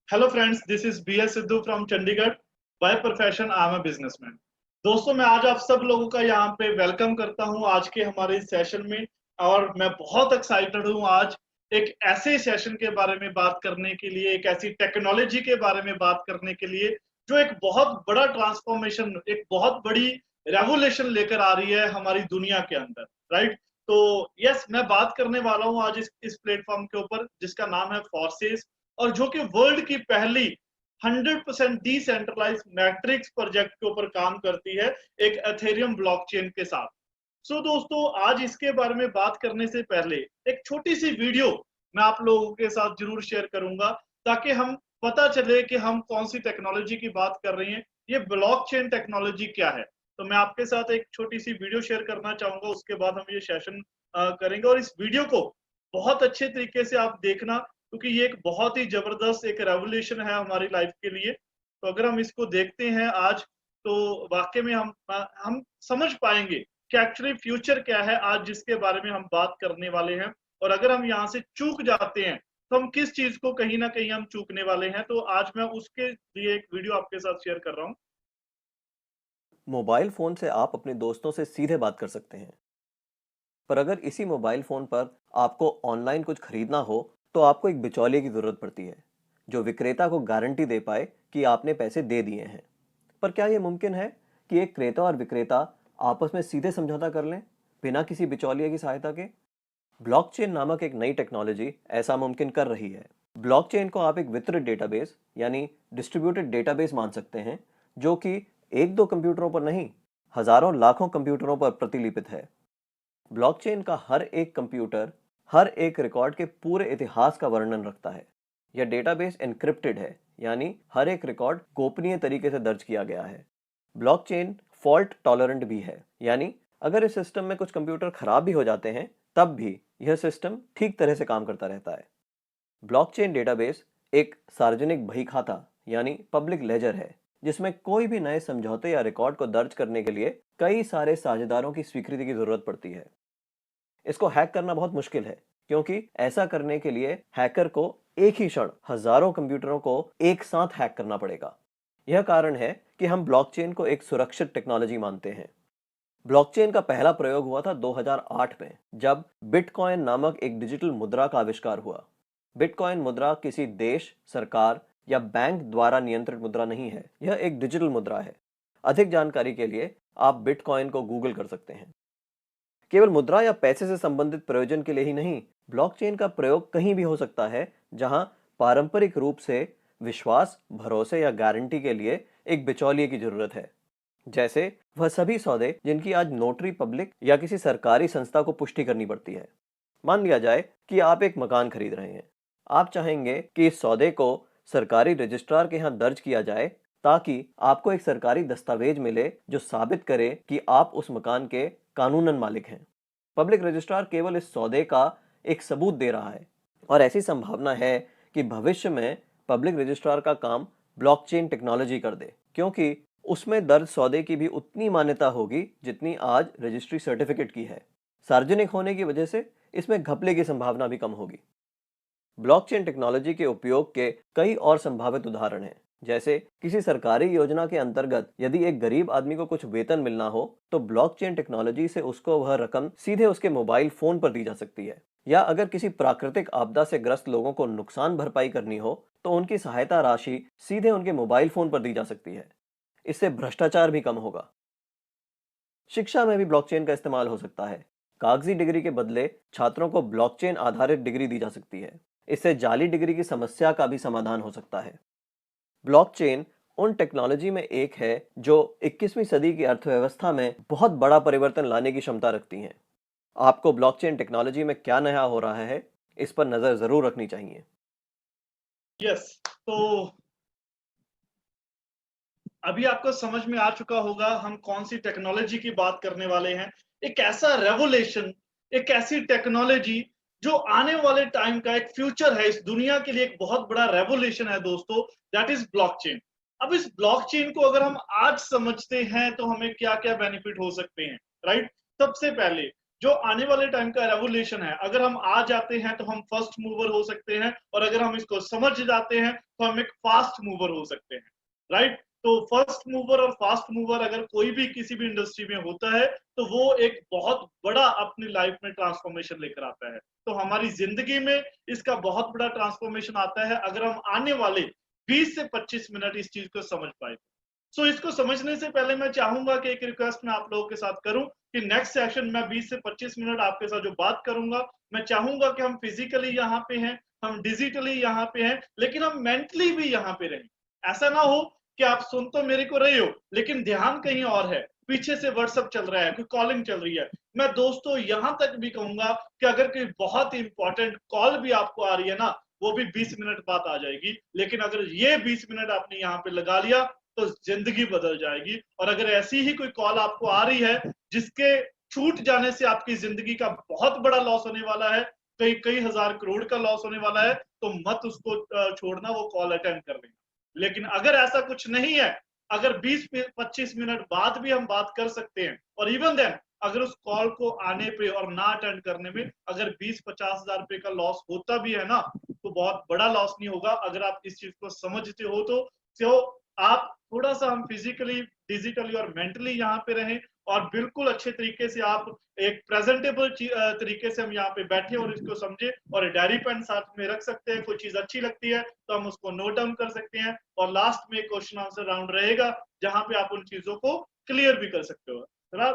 Hello friends, this is B S Sidhu from Chandigarh. By profession I am a businessman. दोस्तों, मैं आज आप सब लोगों का यहाँ पे वेलकम करता हूँ आज के हमारे इस सेशन में। और मैं बहुत एक्साइटेड हूँ आज एक ऐसे सेशन के बारे में बात करने के लिए, एक ऐसी टेक्नोलॉजी के बारे में बात करने के लिए जो एक बहुत बड़ा ट्रांसफॉर्मेशन, एक बहुत बड़ी रेवोल्यूशन लेकर आ रही है हमारी दुनिया के अंदर। राइट। तो यस, मैं बात करने वाला हूँ आज इस प्लेटफॉर्म के ऊपर जिसका नाम है फोर्सेस, और जो कि वर्ल्ड की पहली 100% डिसेंट्रलाइज मैट्रिक्स प्रोजेक्ट के ऊपर काम करती है, एक एथेरियम ब्लॉकचेन के साथ। दोस्तों, आज इसके बारे में बात करने से पहले एक छोटी सी वीडियो मैं आप लोगों के साथ जरूर शेयर करूंगा, ताकि हम पता चले कि हम कौन सी टेक्नोलॉजी की बात कर रहे हैं, ये ब्लॉकचेन टेक्नोलॉजी क्या है। तो मैं आपके साथ एक छोटी सी वीडियो शेयर करना चाहूंगा, उसके बाद हम ये सेशन करेंगे। और इस वीडियो को बहुत अच्छे तरीके से आप देखना, क्योंकि ये एक बहुत ही जबरदस्त एक रेवोल्यूशन है हमारी लाइफ के लिए। तो अगर हम इसको देखते हैं आज, तो वाकई में हम समझ पाएंगे कि एक्चुअली फ्यूचर क्या है आज जिसके बारे में हम बात करने वाले हैं। और अगर हम यहाँ से चूक जाते हैं तो हम किस चीज को कहीं ना कहीं हम चूकने वाले हैं। तो आज मैं उसके लिए एक वीडियो आपके साथ शेयर कर रहा हूँ। मोबाइल फ़ोन से आप अपने दोस्तों से सीधे बात कर सकते हैं, पर अगर इसी मोबाइल फ़ोन पर आपको ऑनलाइन कुछ खरीदना हो, तो आपको एक बिचौलिए की ज़रूरत पड़ती है, जो विक्रेता को गारंटी दे पाए कि आपने पैसे दे दिए हैं। पर क्या यह मुमकिन है कि एक क्रेता और विक्रेता आपस में सीधे समझौता कर लें, बिना किसी बिचौलिए की सहायता के? ब्लॉकचेन नामक एक नई टेक्नोलॉजी ऐसा मुमकिन कर रही है। ब्लॉकचेन को आप एक वितरित डेटाबेस यानी डिस्ट्रीब्यूटेड डेटाबेस मान सकते हैं, जो कि एक दो कंप्यूटरों पर नहीं, हजारों लाखों कंप्यूटरों पर प्रतिलिपित है। ब्लॉकचेन का हर एक कंप्यूटर हर एक रिकॉर्ड के पूरे इतिहास का वर्णन रखता है। यह डेटाबेस एन्क्रिप्टेड है, यानी हर एक रिकॉर्ड गोपनीय तरीके से दर्ज किया गया है। ब्लॉकचेन फॉल्ट टॉलरेंट भी है, यानी अगर इस सिस्टम में कुछ कंप्यूटर खराब भी हो जाते हैं, तब भी यह सिस्टम ठीक तरह से काम करता रहता है। ब्लॉकचेन डेटाबेस एक सार्वजनिक बही खाता यानी पब्लिक लेजर है, जिसमें कोई भी नए समझौते या रिकॉर्ड को दर्ज करने के लिए कई सारे साझेदारों की स्वीकृति की जरूरत पड़ती है। इसको हैक करना बहुत मुश्किल है, क्योंकि ऐसा करने के लिए हैकर को एक ही क्षण हजारों कंप्यूटरों को एक साथ हैक करना पड़ेगा। यह कारण है कि हम ब्लॉकचेन को एक सुरक्षित टेक्नोलॉजी मानते हैं। ब्लॉकचेन का पहला प्रयोग हुआ था 2008 में, जब बिटकॉइन नामक एक डिजिटल मुद्रा का आविष्कार हुआ। बिटकॉइन मुद्रा किसी देश, सरकार या बैंक द्वारा नियंत्रित मुद्रा नहीं है, यह एक डिजिटल मुद्रा है। अधिक जानकारी के लिए आप बिटकॉइन को गूगल कर सकते हैं। केवल मुद्रा या पैसे से संबंधित प्रयोजन के लिए ही नहीं, ब्लॉकचेन का प्रयोग कहीं भी हो सकता है जहां पारंपरिक रूप से विश्वास, भरोसे या गारंटी के लिए एक बिचौलिए की जरूरत है। जैसे वह सभी सौदे जिनकी आज नोटरी पब्लिक या किसी सरकारी संस्था को पुष्टि करनी पड़ती है। मान लिया जाए कि आप एक मकान खरीद रहे हैं। आप चाहेंगे कि इस सौदे को सरकारी रजिस्ट्रार के यहाँ दर्ज किया जाए, ताकि आपको एक सरकारी दस्तावेज मिले जो साबित करे कि आप उस मकान के कानूनन मालिक हैं। पब्लिक रजिस्ट्रार केवल इस सौदे का एक सबूत दे रहा है, और ऐसी संभावना है कि भविष्य में पब्लिक रजिस्ट्रार का काम ब्लॉकचेन टेक्नोलॉजी कर दे, क्योंकि उसमें दर्ज सौदे की भी उतनी मान्यता होगी जितनी आज रजिस्ट्री सर्टिफिकेट की है। सार्वजनिक होने की वजह से इसमें घपले की संभावना भी कम होगी। ब्लॉकचेन टेक्नोलॉजी के उपयोग के कई और संभावित उदाहरण हैं। जैसे किसी सरकारी योजना के अंतर्गत यदि एक गरीब आदमी को कुछ वेतन मिलना हो, तो ब्लॉकचेन टेक्नोलॉजी से उसको वह रकम सीधे उसके मोबाइल फोन पर दी जा सकती है। या अगर किसी प्राकृतिक आपदा से ग्रस्त लोगों को नुकसान भरपाई करनी हो, तो उनकी सहायता राशि सीधे उनके मोबाइल फोन पर दी जा सकती है। इससे भ्रष्टाचार भी कम होगा। शिक्षा में भी ब्लॉकचेन का इस्तेमाल हो सकता है। कागजी डिग्री के बदले छात्रों को ब्लॉकचेन आधारित डिग्री दी जा सकती है। इससे जाली डिग्री की समस्या का भी समाधान हो सकता है। ब्लॉकचेन उन टेक्नोलॉजी में एक है जो 21वीं सदी की अर्थव्यवस्था में बहुत बड़ा परिवर्तन लाने की क्षमता रखती हैं। आपको ब्लॉकचेन टेक्नोलॉजी में क्या नया हो रहा है, इस पर नजर जरूर रखनी चाहिए। यस। तो अभी आपको समझ में आ चुका होगा हम कौन सी टेक्नोलॉजी की बात करने वाले हैं। एक ऐसा रेवोल्यूशन, एक ऐसी टेक्नोलॉजी जो आने वाले टाइम का एक फ्यूचर है, इस दुनिया के लिए एक बहुत बड़ा रेवोल्यूशन है दोस्तों, दैट इज ब्लॉकचेन। अब इस ब्लॉकचेन को अगर हम आज समझते हैं तो हमें क्या क्या बेनिफिट हो सकते हैं, राइट। सबसे पहले जो आने वाले टाइम का रेवोल्यूशन है, अगर हम आ जाते हैं तो हम फर्स्ट मूवर हो सकते हैं, और अगर हम इसको समझ जाते हैं तो हम एक फास्ट मूवर हो सकते हैं, राइट? तो फर्स्ट मूवर और फास्ट मूवर अगर कोई भी किसी भी इंडस्ट्री में होता है तो वो एक बहुत बड़ा अपनी लाइफ में ट्रांसफॉर्मेशन लेकर आता है। तो हमारी जिंदगी में इसका बहुत बड़ा ट्रांसफॉर्मेशन आता है अगर हम आने वाले 20 से 25 मिनट इस चीज को समझ पाए। सो इसको समझने से पहले मैं चाहूंगा कि एक रिक्वेस्ट मैं आप लोगों के साथ करूं कि नेक्स्ट सेशन में 20 से 25 मिनट आपके साथ जो बात करूंगा, मैं चाहूंगा कि हम फिजिकली यहाँ पे हैं, हम डिजिटली यहाँ पे हैं, लेकिन हम मेंटली भी यहाँ पे रहें। ऐसा ना हो कि आप सुन तो मेरे को रहे हो लेकिन ध्यान कहीं और है, पीछे से व्हाट्सएप चल रहा है, कोई कॉलिंग चल रही है। मैं दोस्तों यहां तक भी कहूंगा कि अगर कोई बहुत ही इंपॉर्टेंट कॉल भी आपको आ रही है ना, वो भी 20 मिनट बाद आ जाएगी, लेकिन अगर ये 20 मिनट आपने यहाँ पे लगा लिया तो जिंदगी बदल जाएगी। और अगर ऐसी ही कोई कॉल आपको आ रही है जिसके छूट जाने से आपकी जिंदगी का बहुत बड़ा लॉस होने वाला है, कई कई हजार करोड़ का लॉस होने वाला है, तो मत उसको छोड़ना, वो कॉल अटेंड कर लेना। लेकिन अगर ऐसा कुछ नहीं है, अगर 20-25 मिनट बाद भी हम बात कर सकते हैं, और इवन देन अगर उस कॉल को आने पे और ना अटेंड करने में अगर 20-50 हजार रुपए का लॉस होता भी है ना, तो बहुत बड़ा लॉस नहीं होगा अगर आप इस चीज को समझते हो। तो आप थोड़ा सा हम फिजिकली, डिजिटली और मेंटली यहाँ पे रहें, और बिल्कुल अच्छे तरीके से आप एक प्रेजेंटेबल तरीके से हम यहाँ पे बैठे और इसको समझे, और डायरी पेन साथ में रख सकते हैं। कोई चीज अच्छी लगती है तो हम उसको नोट डाउन कर सकते हैं, और लास्ट में क्वेश्चन आंसर राउंड रहेगा जहां पे आप उन चीजों को क्लियर भी कर सकते हो।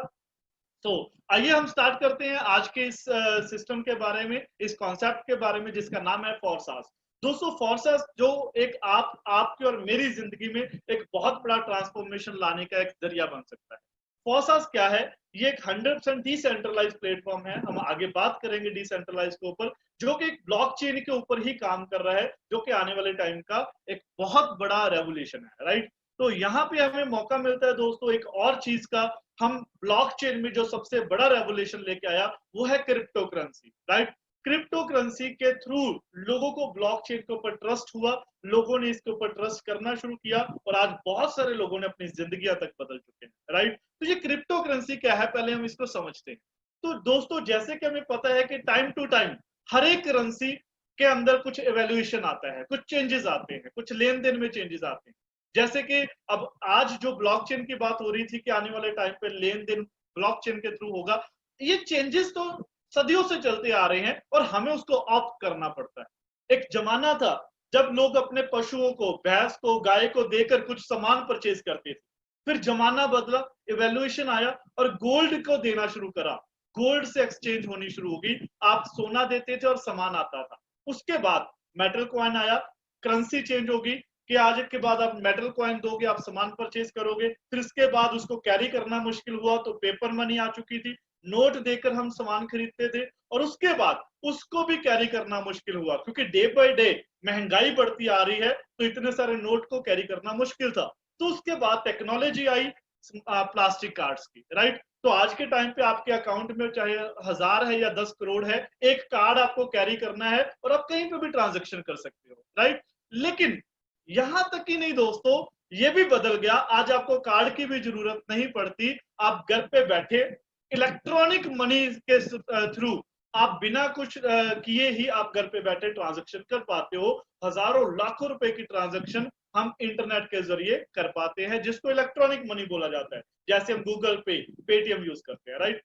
तो आइए हम स्टार्ट करते हैं आज के इस सिस्टम के बारे में, इस कॉन्सेप्ट के बारे में जिसका नाम है फोरसास। दोस्तों फोरसास जो एक आपकी और मेरी जिंदगी में एक बहुत बड़ा ट्रांसफॉर्मेशन लाने का एक जरिया बन सकता है। फोरसास क्या है? ये एक 100% डिसेंट्रलाइज प्लेटफॉर्म है, हम आगे बात करेंगे डिसेंट्रलाइज के ऊपर, जो कि एक ब्लॉकचेन के ऊपर ही काम कर रहा है, जो कि आने वाले टाइम का एक बहुत बड़ा रेवोल्यूशन है, राइट? तो यहाँ पे हमें मौका मिलता है दोस्तों एक और चीज का। हम ब्लॉकचेन में जो सबसे बड़ा रेवोल्यूशन लेके आया वो है crypto currency, right? Crypto currency के थ्रू लोगों को ब्लॉकचेन के ऊपर ट्रस्ट हुआ, लोगों ने इसके ऊपर ट्रस्ट करना शुरू किया, और आज बहुत सारे लोगों ने अपनी जिंदगी तक बदल चुके हैं, राइट? तो ये क्रिप्टो करेंसी क्या है, पहले हम इसको समझते हैं। तो दोस्तों जैसे कि हमें पता है कि टाइम टू टाइम हर एक करेंसी के अंदर कुछ एवेल्युएशन आता है, कुछ चेंजेस आते हैं, कुछ लेन देन में चेंजेस आते हैं। जैसे कि अब आज जो ब्लॉकचेन की बात हो रही थी कि आने वाले टाइम पे लेन देन ब्लॉकचेन के थ्रू होगा, ये चेंजेस तो सदियों से चलते आ रहे हैं और हमें उसको ऑप्ट करना पड़ता है। एक जमाना था जब लोग अपने पशुओं को, भैंस को, गाय को देकर कुछ सामान परचेज करते थे। फिर जमाना बदला, इवेल्युएशन आया और गोल्ड को देना शुरू करा, गोल्ड से एक्सचेंज होनी शुरू हो गई। आप सोना देते थे और सामान आता था। उसके बाद मेटल कॉइन आया, करेंसी चेंज होगी कि आज के बाद आप मेटल कॉइन दोगे, आप सामान परचेज करोगे। फिर इसके बाद उसको कैरी करना मुश्किल हुआ तो पेपर मनी आ चुकी थी, नोट देकर हम सामान खरीदते थे। और उसके बाद उसको भी कैरी करना मुश्किल हुआ क्योंकि डे बाय डे महंगाई बढ़ती आ रही है, तो इतने सारे नोट को कैरी करना मुश्किल था। तो उसके बाद टेक्नोलॉजी आई प्लास्टिक कार्ड्स की, राइट? तो आज के टाइम पे आपके अकाउंट में चाहे 1000 है या 10 करोड़ है, एक कार्ड आपको कैरी करना है और आप कहीं पे भी ट्रांजेक्शन कर सकते हो, राइट? लेकिन यहां तक ही नहीं दोस्तों, ये भी बदल गया, आज आपको कार्ड की भी जरूरत नहीं पड़ती। आप घर पे बैठे इलेक्ट्रॉनिक मनी के थ्रू आप बिना कुछ किए ही आप घर पे बैठे ट्रांजैक्शन कर पाते हो। हजारों लाखों रुपए की ट्रांजैक्शन हम इंटरनेट के जरिए कर पाते हैं, जिसको इलेक्ट्रॉनिक मनी बोला जाता है। जैसे हम गूगल पे, पेटीएम यूज करते हैं, राइट?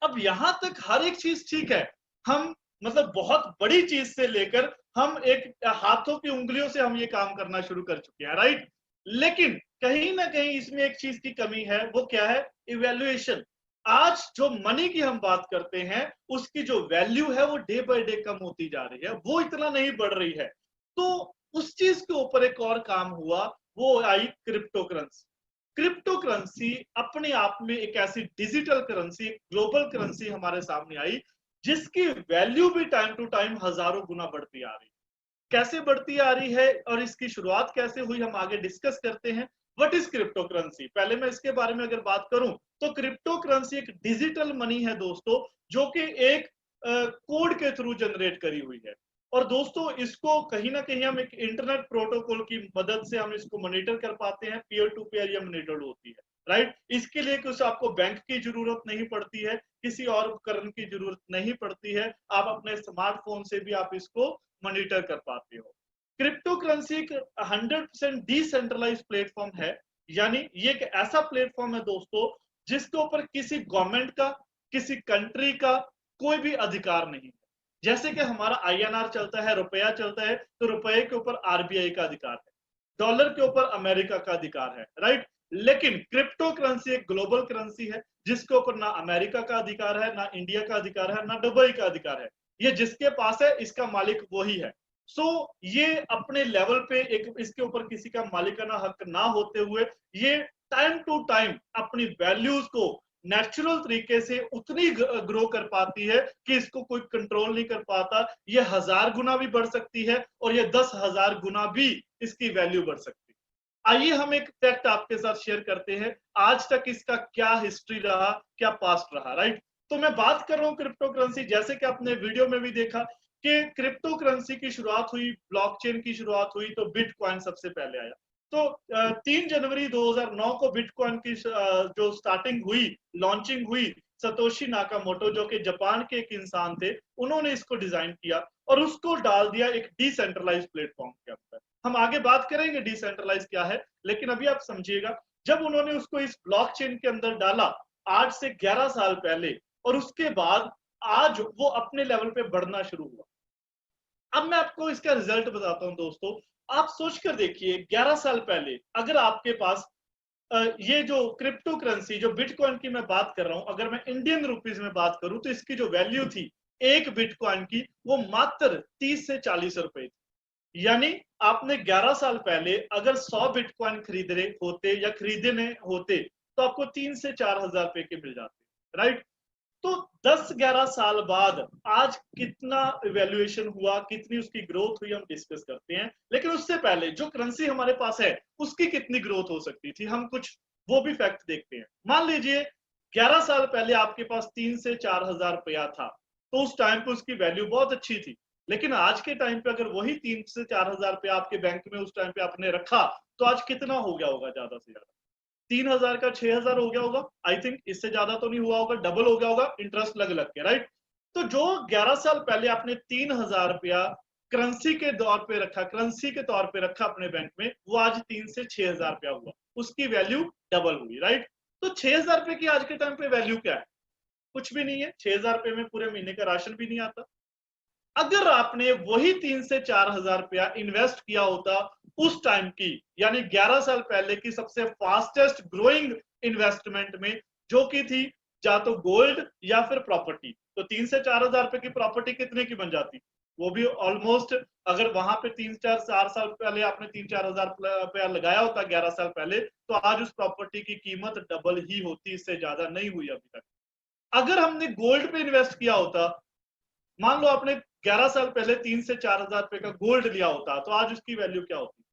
अब यहां तक हर एक चीज ठीक है, हम मतलब बहुत बड़ी चीज से लेकर हम एक हाथों की उंगलियों से हम ये काम करना शुरू कर चुके हैं, राइट? लेकिन कहीं ना कहीं इसमें एक चीज की कमी है, वो क्या है? इवेल्युएशन। आज जो मनी की हम बात करते हैं उसकी जो वैल्यू है वो डे बाय डे कम होती जा रही है, वो इतना नहीं बढ़ रही है। तो उस चीज के ऊपर एक और काम हुआ, वो आई क्रिप्टो करेंसी। क्रिप्टो करेंसी अपने आप में एक ऐसी डिजिटल करेंसी, ग्लोबल करेंसी हमारे सामने आई जिसकी वैल्यू भी टाइम टू टाइम हजारों गुना बढ़ती आ रही है। कैसे बढ़ती आ रही है और इसकी शुरुआत कैसे हुई, हम आगे डिस्कस करते हैं। What is crypto currency? पहले मैं इसके बारे में अगर बात करूं तो क्रिप्टो करेंसी एक डिजिटल मनी है दोस्तों, जो कि एक कोड के थ्रू जनरेट करी हुई है। और दोस्तों इसको कहीं ना कहीं हम एक इंटरनेट प्रोटोकॉल की मदद से हम इसको मॉनिटर कर पाते हैं, पीयर टू पीयर ये मॉनिटर होती है, राइट। इसके लिए कुछ आपको बैंक की जरूरत नहीं पड़ती है, किसी और उपकरण की जरूरत नहीं पड़ती है, आप अपने स्मार्टफोन से भी आप इसको मॉनिटर कर पाते हो। क्रिप्टो करेंसी एक 100% डिसेंट्रलाइज प्लेटफॉर्म है, यानी ये एक ऐसा प्लेटफॉर्म है दोस्तों जिसके ऊपर किसी गवर्नमेंट का, किसी कंट्री का कोई भी अधिकार नहीं है। जैसे कि हमारा आईएनआर चलता है, रुपया चलता है, तो रुपये के ऊपर आरबीआई का अधिकार है, डॉलर के ऊपर अमेरिका का अधिकार है, राइट। लेकिन क्रिप्टो करेंसी एक ग्लोबल करेंसी है जिसके ऊपर ना अमेरिका का अधिकार है, ना इंडिया का अधिकार है, ना दुबई का अधिकार है। ये जिसके पास है इसका मालिक वही है। सो ये अपने लेवल पे एक इसके ऊपर किसी का मालिकाना हक ना होते हुए ये टाइम टू टाइम अपनी वैल्यूज को नेचुरल तरीके से उतनी ग्रो कर पाती है कि इसको कोई कंट्रोल नहीं कर पाता। ये 1000 गुना भी बढ़ सकती है और ये 10,000 गुना भी इसकी वैल्यू बढ़ सकती है। आइए हम एक फैक्ट आपके साथ शेयर करते हैं, आज तक इसका क्या हिस्ट्री रहा, क्या पास्ट रहा, राइट। तो मैं बात कर रहा हूं क्रिप्टो करेंसी, जैसे कि आपने वीडियो में भी देखा कि क्रिप्टो करेंसी की शुरुआत हुई, ब्लॉकचेन की शुरुआत हुई तो बिटकॉइन सबसे पहले आया। तो 3 जनवरी 2009 को बिटकॉइन की जो स्टार्टिंग हुई, लॉन्चिंग हुई, सतोशी नाकामोटो जो कि जापान के एक इंसान थे, उन्होंने इसको डिजाइन किया और उसको डाल दिया एक डिसेंट्रलाइज प्लेटफॉर्म के अंदर। हम आगे बात करेंगे डिसेंट्रलाइज क्या है, लेकिन अभी आप समझिएगा, जब उन्होंने उसको इस ब्लॉकचेन के अंदर डाला आज से 11 साल पहले, और उसके बाद आज वो अपने लेवल पे बढ़ना शुरू हुआ। अब मैं आपको इसका रिजल्ट बताता हूं दोस्तों। आप सोच कर देखिए, 11 साल पहले अगर आपके पास ये जो क्रिप्टो करेंसी जो बिटकॉइन की मैं बात कर रहा हूं, अगर मैं इंडियन रुपीज में बात करूं तो इसकी जो वैल्यू थी एक बिटकॉइन की, वो मात्र 30 से 40 रुपए थी। यानी आपने 11 साल पहले अगर 100 बिटकॉइन खरीदने होते या खरीदने होते तो आपको 3 से 4 हजार रुपए के मिल जाते, राइट। तो 10-11 साल बाद आज कितना इवेल्युएशन हुआ, कितनी उसकी ग्रोथ हुई, हम डिस्कस करते हैं। लेकिन उससे पहले जो करेंसी हमारे पास है उसकी कितनी ग्रोथ हो सकती थी, हम कुछ वो भी फैक्ट देखते हैं। मान लीजिए 11 साल पहले आपके पास 3 से 4 हजार रुपया था, तो उस टाइम पे उसकी वैल्यू बहुत अच्छी थी। लेकिन आज के टाइम पे अगर वही 3 से 4 हजार रुपया आपके बैंक में उस टाइम पे आपने रखा, तो आज कितना हो गया होगा? ज्यादा से ज्यादा 3 हजार का 6 हजार हो गया होगा, आई थिंक। इससे ज्यादा तो नहीं हुआ होगा, डबल हो गया होगा इंटरेस्ट लग लग के, राइट। तो जो 11 साल पहले आपने 3 हजार रुपया करेंसी के तौर पे रखा, करेंसी के तौर पे रखा अपने बैंक में, वो आज 3 से 6 हजार रुपया हुआ, उसकी वैल्यू डबल हुई, राइट। तो 6 हजार रुपए की आज के टाइम पे वैल्यू क्या है? कुछ भी नहीं है। 6 हजार रुपए में पूरे महीने का राशन भी नहीं आता। अगर आपने वही 3 से 4 हजार रुपया इन्वेस्ट किया होता उस टाइम की, यानी 11 साल पहले की सबसे फास्टेस्ट ग्रोइंग इन्वेस्टमेंट में, जो की थी या तो गोल्ड या फिर प्रॉपर्टी, तो 3 से 4 हजार रुपए की प्रॉपर्टी कितने की बन जाती? वो भी ऑलमोस्ट, अगर वहां पे 3-4 साल पहले आपने 3-4 हजार रुपया लगाया होता 11 साल पहले, तो आज उस प्रॉपर्टी की कीमत डबल ही होती, इससे ज्यादा नहीं हुई अभी तक। अगर हमने गोल्ड पे इन्वेस्ट किया होता, मान लो आपने 11 साल पहले 3 से 4 हजार रुपए का गोल्ड लिया होता, तो आज उसकी वैल्यू क्या होती?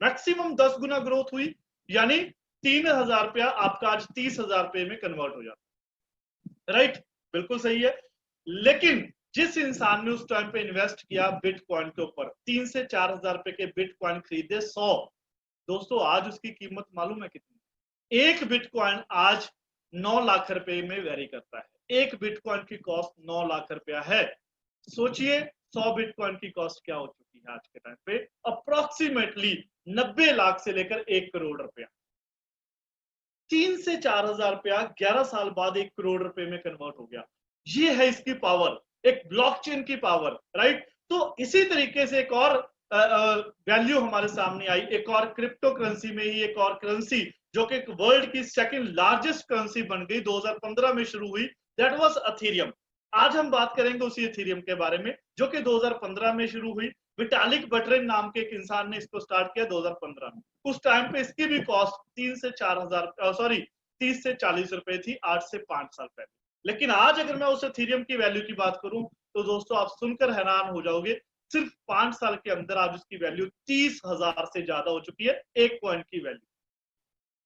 मैक्सिमम 10 गुना ग्रोथ हुई, यानी 3 हजार रुपया आपका आज 30 हजार रुपए में कन्वर्ट हो जाता, राइट। बिल्कुल सही है। लेकिन जिस इंसान ने उस टाइम पे इन्वेस्ट किया बिटकॉइन के ऊपर, 3 से 4 हजार रुपए के बिटकॉइन खरीदे 100, दोस्तों आज उसकी कीमत मालूम है कितनी? एक बिटकॉइन आज 9 लाख रुपए में वेरी करता है। एक बिटकॉइन की कॉस्ट 9 लाख रुपया है। सोचिए 100 बिटकॉइन की कॉस्ट क्या हो चुकी है आज के टाइम पे? अप्रोक्सीमेटली 90 लाख से लेकर 1 करोड़ रुपया। 3 से 4 हजार रुपया 11 साल बाद 1 करोड़ रुपए में कन्वर्ट हो गया। ये है इसकी पावर, एक ब्लॉकचेन की पावर, राइट। तो इसी तरीके से एक और वैल्यू हमारे सामने आई, एक और क्रिप्टो करेंसी में ही एक और करेंसी जो कि वर्ल्ड की सेकंड लार्जेस्ट करेंसी बन गई, 2015 में शुरू हुई, दैट वाज एथेरियम। आज हम बात करेंगे उसी एथेरियम के बारे में जो कि 2015 में शुरू हुई। विटालिक बटरिन नाम के एक इंसान ने इसको स्टार्ट किया 2015 में। उस टाइम पे इसकी भी कॉस्ट 3 से 4 हजार, सॉरी 30 से 40 रुपए थी, आज से 5 साल पहले। लेकिन आज अगर मैं उस एथेरियम की वैल्यू की बात करूं तो दोस्तों आप सुनकर हैरान हो जाओगे, सिर्फ 5 साल के अंदर आज उसकी वैल्यू 30 हजार से ज्यादा हो चुकी है, एक कॉइन की वैल्यू।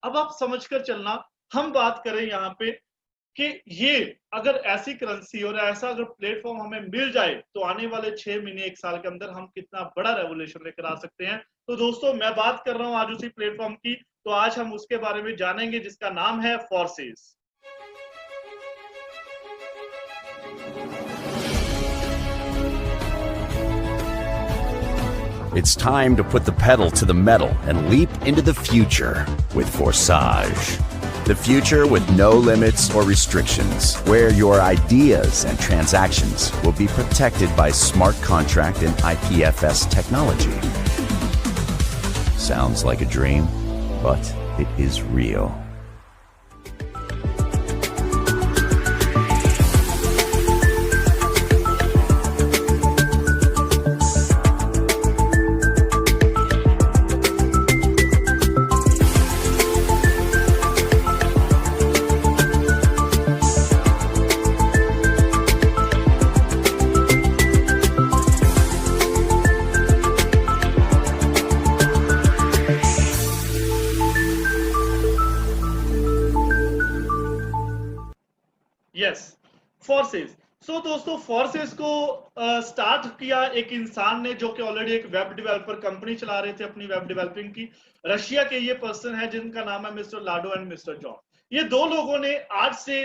अब आप समझकर चलना, हम बात करें यहाँ पे कि ये अगर ऐसी करेंसी और ऐसा अगर प्लेटफॉर्म हमें मिल जाए तो आने वाले 6 महीने 1 साल के अंदर हम कितना बड़ा रेवोल्यूशन लेकर आ सकते हैं। तो दोस्तों मैं बात कर रहा हूं आज उसी प्लेटफॉर्म की, तो आज हम उसके बारे में जानेंगे जिसका नाम है forces. It's time to put the pedal to the metal and leap into the future with Forsage. The future with no limits or restrictions, where your ideas and transactions will be protected by smart contract and IPFS technology. Sounds like a dream, but it is real. Yes, forces. So दोस्तों forces को start किया एक इंसान ने जो कि already एक web developer company चला रहे थे अपनी वेब डेवलपिंग की। रशिया के ये पर्सन है जिनका नाम है mister Lado and mister John. ये दो लोगों ने आज से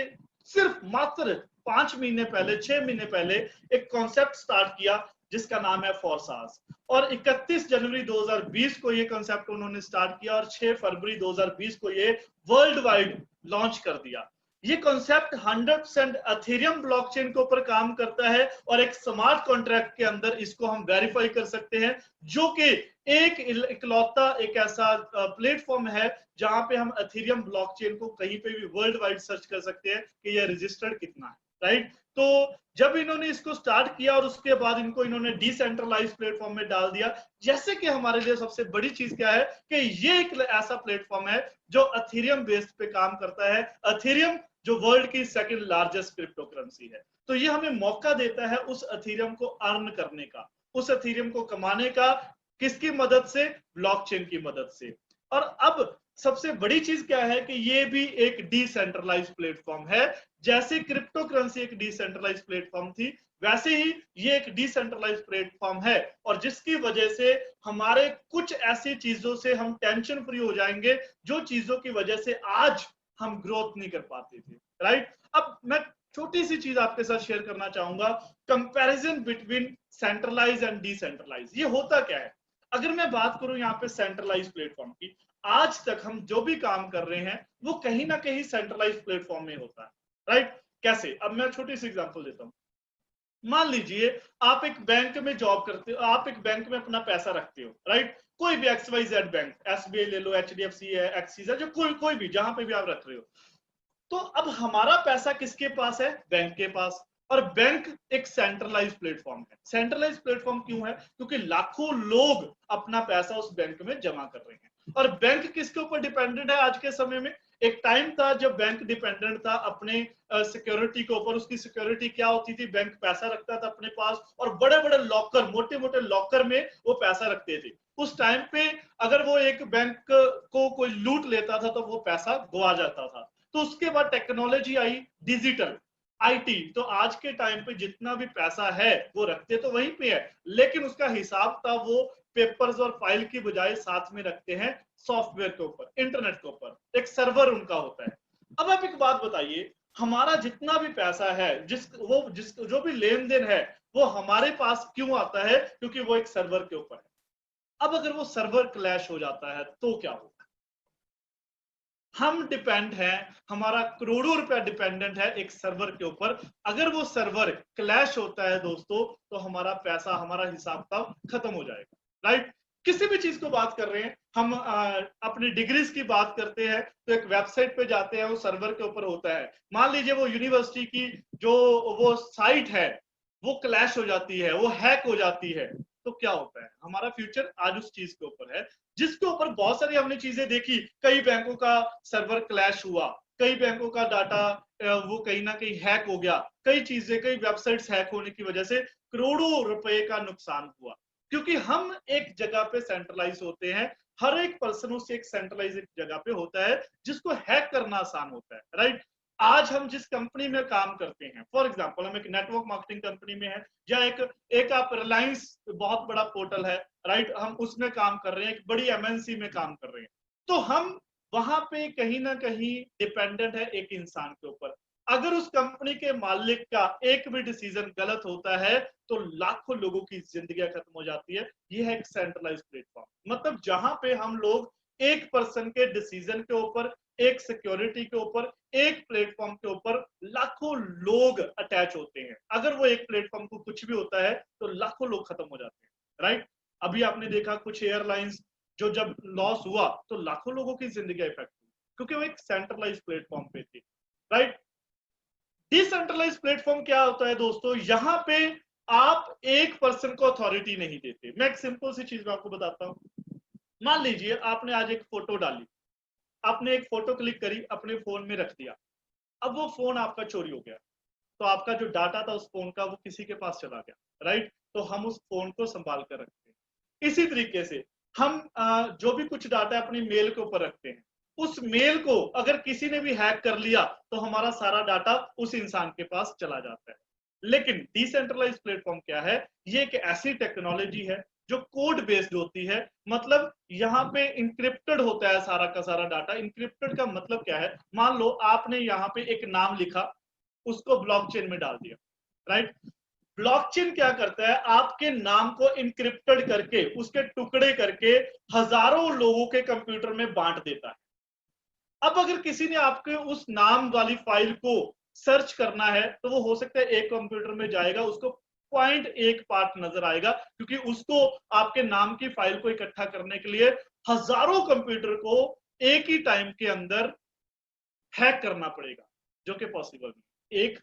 सिर्फ मात्र 5 महीने पहले 6 महीने पहले एक कॉन्सेप्ट स्टार्ट किया जिसका नाम है फोर्सास। और 31 जनवरी 2020 को ये कॉन्सेप्ट उन्होंने स्टार्ट किया और 6 फरवरी 2020 को ये वर्ल्ड वाइड लॉन्च कर दिया। ये कॉन्सेप्ट 100% एथेरियम ब्लॉकचेन के ऊपर काम करता है और एक स्मार्ट कॉन्ट्रैक्ट के अंदर इसको हम वेरीफाई कर सकते हैं, जो कि एक इकलौता एक ऐसा प्लेटफॉर्म है जहां पे हम एथेरियम ब्लॉकचेन को कहीं पे भी वर्ल्ड वाइड सर्च कर सकते हैं कि ये रजिस्टर्ड कितना है, राइट। तो जब इन्होंने इसको स्टार्ट किया और उसके बाद इन्होंने डिसेंट्रलाइज प्लेटफॉर्म में डाल दिया, जैसे कि हमारे लिए सबसे बड़ी चीज क्या है कि ये एक ऐसा प्लेटफॉर्म है जो एथेरियम बेस्ड पे काम करता है। एथेरियम जो वर्ल्ड की सेकंड लार्जेस्ट क्रिप्टो करेंसी है, तो ये हमें मौका देता है उस एथेरियम को अर्न करने का, उस एथेरियम को कमाने का। किसकी मदद से? ब्लॉकचेन की मदद से। और अब सबसे बड़ी चीज क्या है कि ये भी एक डिसेंट्रलाइज प्लेटफॉर्म है। जैसे क्रिप्टो करेंसी एक डिसेंट्रलाइज प्लेटफॉर्म थी, वैसे ही ये एक डिसेंट्रलाइज प्लेटफॉर्म है, और जिसकी वजह से हमारे कुछ ऐसी चीजों से हम टेंशन फ्री हो जाएंगे जो चीजों की वजह से आज हम ग्रोथ नहीं कर पाते थे, राइट। अब मैं छोटी सी चीज आपके साथ शेयर करना चाहूंगा, comparison between centralise and decentralise. ये होता क्या है? अगर मैं बात करूं यहाँ पे सेंट्रलाइज प्लेटफॉर्म की, आज तक हम जो भी काम कर रहे हैं वो कहीं ना कहीं सेंट्रलाइज प्लेटफॉर्म में होता है, राइट। कैसे? अब मैं छोटी सी एग्जांपल देता हूं। मान लीजिए आप एक बैंक में जॉब करते हो, आप एक बैंक में अपना पैसा रखते हो, राइट। कोई भी XYZ बैंक, SBI ले लो, HDFC है, एक्सिस है, जो कोई भी जहां पे भी आप रख रहे हो। तो अब हमारा पैसा किसके पास है? बैंक के पास। और बैंक एक सेंट्रलाइज प्लेटफॉर्म है। सेंट्रलाइज प्लेटफॉर्म क्यों है? क्योंकि लाखों लोग अपना पैसा उस बैंक में जमा कर रहे हैं। और बैंक किसके ऊपर डिपेंडेंट है आज के समय में? एक टाइम था जब बैंक डिपेंडेंट था अपने सिक्योरिटी के ऊपर। उसकी सिक्योरिटी क्या होती थी? बैंक पैसा रखता था अपने पास और बड़े बड़े लॉकर, मोटे मोटे लॉकर में वो पैसा रखते थे। उस टाइम पे अगर वो एक बैंक को कोई लूट लेता था तो वो पैसा गवा जाता था। तो उसके बाद टेक्नोलॉजी आई, डिजिटल IT। तो आज के टाइम पे जितना भी पैसा है वो रखते तो वहीं पे है, लेकिन उसका हिसाब था वो पेपर्स और फाइल की बजाय साथ में रखते हैं सॉफ्टवेयर के ऊपर, इंटरनेट के ऊपर, एक सर्वर उनका होता है। अब आप एक बात बताइए, हमारा जितना भी पैसा है, जो भी लेन देन है, वो हमारे पास क्यों आता है? क्योंकि वो एक सर्वर के ऊपर है। अब अगर वो सर्वर क्लैश हो जाता है तो क्या होगा? हम डिपेंड हैं, हमारा करोड़ों रुपया डिपेंडेंट है एक सर्वर के ऊपर। अगर वो सर्वर क्लैश होता है दोस्तों, तो हमारा पैसा, हमारा हिसाब किताब खत्म हो जाएगा, राइट। किसी भी चीज को बात कर रहे हैं हम, अपनी डिग्रीज की बात करते हैं तो एक वेबसाइट पे जाते हैं, वो सर्वर के ऊपर होता है। मान लीजिए वो यूनिवर्सिटी की जो वो साइट है वो क्लैश हो जाती है, वो हैक हो जाती है, तो क्या होता है? हमारा फ्यूचर आज उस चीज के ऊपर है जिसके ऊपर बहुत सारी हमने चीजें देखी। कई बैंकों का सर्वर क्लैश हुआ, कई बैंकों का डाटा वो कहीं ना कहीं हैक हो गया, कई चीजें, कई वेबसाइट्स हैक होने की वजह से करोड़ों रुपए का नुकसान हुआ। क्योंकि हम एक जगह पे सेंट्रलाइज होते हैं, हर एक पर्सन उस एक सेंट्रलाइज जगह पे होता है जिसको हैक करना आसान होता है, राइट। आज हम जिस कंपनी में काम करते हैं, फॉर एग्जांपल हम एक नेटवर्क मार्केटिंग कंपनी में है, या एक आप रिलायंस बहुत बड़ा पोर्टल है, राइट, हम उसमें काम कर रहे हैं, एक बड़ी एमएनसी में काम कर रहे हैं, तो हम वहां पे कहीं ना कहीं डिपेंडेंट है एक इंसान के ऊपर। अगर उस कंपनी के मालिक का एक भी डिसीजन गलत होता है तो लाखों लोगों की जिंदगी खत्म हो जाती है। ये है एक सेंट्रलाइज्ड प्लेटफॉर्म, मतलब जहां पे हम लोग एक पर्सन के डिसीजन के ऊपर, एक सिक्योरिटी के ऊपर, एक प्लेटफॉर्म के ऊपर लाखों लोग अटैच होते हैं। अगर वो एक प्लेटफॉर्म को कुछ भी होता है तो लाखों लोग खत्म हो जाते हैं, राइट। अभी आपने देखा कुछ एयरलाइंस जो जब लॉस हुआ तो लाखों लोगों की जिंदगी इफेक्ट हुई, क्योंकि वो एक सेंट्रलाइज प्लेटफॉर्म पे थी, राइट। डिसेंट्रलाइज प्लेटफॉर्म क्या होता है दोस्तों, यहां पे आप एक पर्सन को अथॉरिटी नहीं देते। मैं एक सिंपल सी चीज आपको बताता हूं। मान लीजिए आपने आज एक फोटो डाली, आपने एक फोटो क्लिक करी, अपने फोन में रख दिया, अब वो फोन आपका चोरी हो गया, तो आपका जो डाटा था उस फोन का वो किसी के पास चला गया, राइट। तो हम उस फोन को संभाल कर रखते हैं। इसी तरीके से हम जो भी कुछ डाटा अपनी मेल के ऊपर रखते हैं, उस मेल को अगर किसी ने भी हैक कर लिया तो हमारा सारा डाटा उस इंसान के पास चला जाता है। लेकिन डिसेंट्रलाइज प्लेटफॉर्म क्या है, ये एक ऐसी टेक्नोलॉजी है जो कोड बेस्ड होती है, मतलब यहाँ पे इंक्रिप्टेड होता है सारा का सारा डाटा। इंक्रिप्टेड का मतलब क्या है, मान लो आपने यहाँ पे एक नाम लिखा, उसको ब्लॉकचेन में डाल दिया, राइट। ब्लॉकचेन क्या करता है, आपके नाम को इंक्रिप्टेड करके, उसके टुकड़े करके हजारों लोगों के कंप्यूटर में बांट देता है। अब अगर किसी ने आपके उस नाम वाली फाइल को सर्च करना है तो वो हो सकता है एक कंप्यूटर में जाएगा, उसको 0.1 पार्ट नजर आएगा, क्योंकि उसको आपके नाम की फाइल को इकट्ठा करने के लिए हजारों कंप्यूटर को एक ही टाइम के अंदर हैक करना पड़ेगा, जो कि पॉसिबल नहीं। एक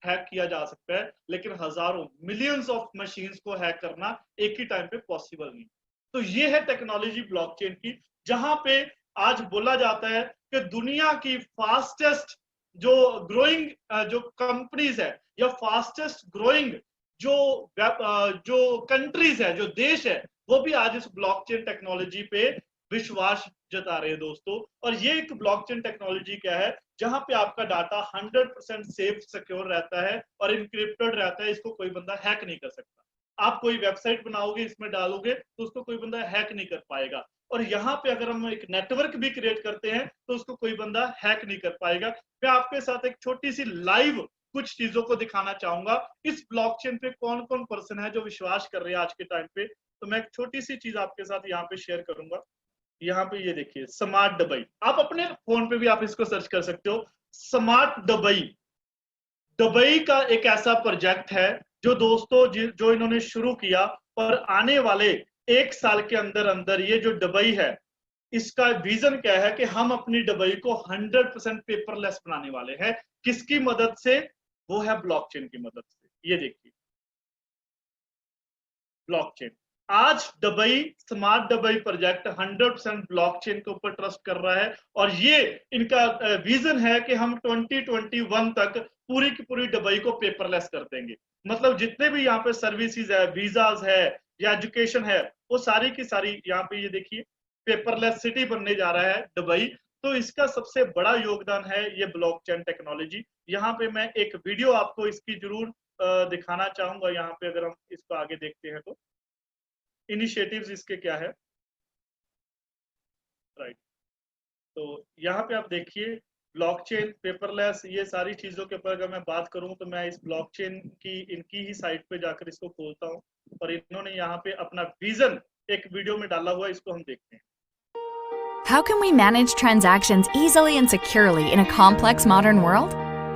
हैक किया जा सकता है, लेकिन हजारों मिलियंस ऑफ मशीन्स को हैक करना एक ही टाइम पे पॉसिबल नहीं। तो ये है टेक्नोलॉजी ब्लॉकचेन की, जहां पे आज बोला जाता है कि दुनिया की फास्टेस्ट जो ग्रोइंग जो कंपनीज है, या फास्टेस्ट ग्रोइंग जो कंट्रीज है, जो देश है, वो भी आज इस ब्लॉकचेन टेक्नोलॉजी पे विश्वास जता रहे हैं दोस्तों। और ये एक ब्लॉकचेन टेक्नोलॉजी क्या है, जहां पे आपका डाटा 100% सेफ सिक्योर रहता है और इनक्रिप्टेड रहता है, इसको कोई बंदा हैक नहीं कर सकता। आप कोई वेबसाइट बनाओगे, इसमें डालोगे तो उसको कोई बंदा हैक नहीं कर पाएगा। और यहाँ पे अगर हम एक नेटवर्क भी क्रिएट करते हैं तो उसको कोई बंदा हैक नहीं कर पाएगा। मैं आपके साथ एक छोटी सी लाइव कुछ चीजों को दिखाना चाहूंगा, इस ब्लॉकचेन पे कौन कौन पर्सन है जो विश्वास कर रहे हैं आज के टाइम पे। तो मैं एक छोटी सी चीज आपके साथ यहाँ पे शेयर करूंगा। यहाँ पे ये देखिए, स्मार्ट दुबई, आप अपने फोन पे भी आप इसको सर्च कर सकते हो। स्मार्ट दुबई, दुबई का एक ऐसा प्रोजेक्ट है जो दोस्तों जो इन्होंने शुरू किया, और आने वाले 1 साल के अंदर अंदर ये जो दुबई है, इसका विजन क्या है कि हम अपनी दुबई को 100% पेपरलेस बनाने वाले हैं। किसकी मदद से? वो है ब्लॉकचेन की मदद से। ये देखिए ब्लॉकचेन, आज Dubai smart Dubai project 100% blockchain के ऊपर ट्रस्ट कर रहा है, और ये इनका विजन है कि हम 2021 तक पूरी की पूरी दुबई को पेपरलेस कर देंगे। मतलब जितने भी यहाँ पे सर्विसेज है, वीजाज है या एजुकेशन है, वो सारी की सारी यहाँ पे ये देखिए पेपरलेस सिटी बनने जा रहा है दुबई। तो इसका सबसे बड़ा योगदान है ये ब्लॉकचेन टेक्नोलॉजी। यहाँ पे मैं एक वीडियो आपको इसकी जरूर दिखाना चाहूंगा। यहाँ पे अगर हम इसको आगे देखते हैं तो इनिशिएटिव्स इसके क्या है, राइट। तो यहाँ पे आप देखिए ब्लॉकचेन, पेपरलेस, ये सारी चीजों के ऊपर अगर मैं बात करूं तो मैं इस ब्लॉकचेन की इनकी ही साइट पे जाकर इसको खोलता हूं, और इन्होंने यहाँ पे अपना विजन एक वीडियो में डाला हुआ है, इसको हम देखते हैं। How can we manage transactions easily and securely in a complex modern world?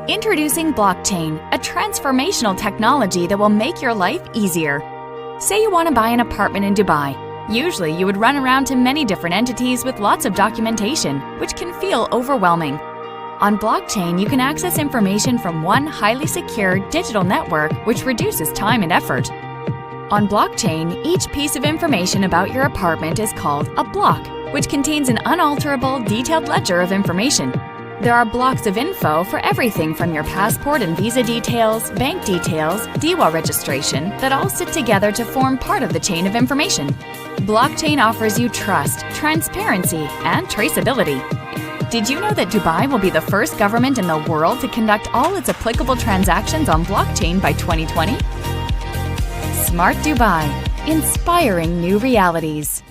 Introducing blockchain, a transformational technology that will make your life easier. Say you want to buy an apartment in Dubai. Usually you would run around to many different entities with lots of documentation, which can feel overwhelming. On blockchain, you can access information from one highly secure digital network, which reduces time and effort. On blockchain, each piece of information about your apartment is called a block, which contains an unalterable, detailed ledger of information. There are blocks of info for everything from your passport and visa details, bank details, DIWA registration, that all sit together to form part of the chain of information. Blockchain offers you trust, transparency, and traceability. Did you know that Dubai will be the first government in the world to conduct all its applicable transactions on blockchain by 2020? Smart Dubai, inspiring new realities.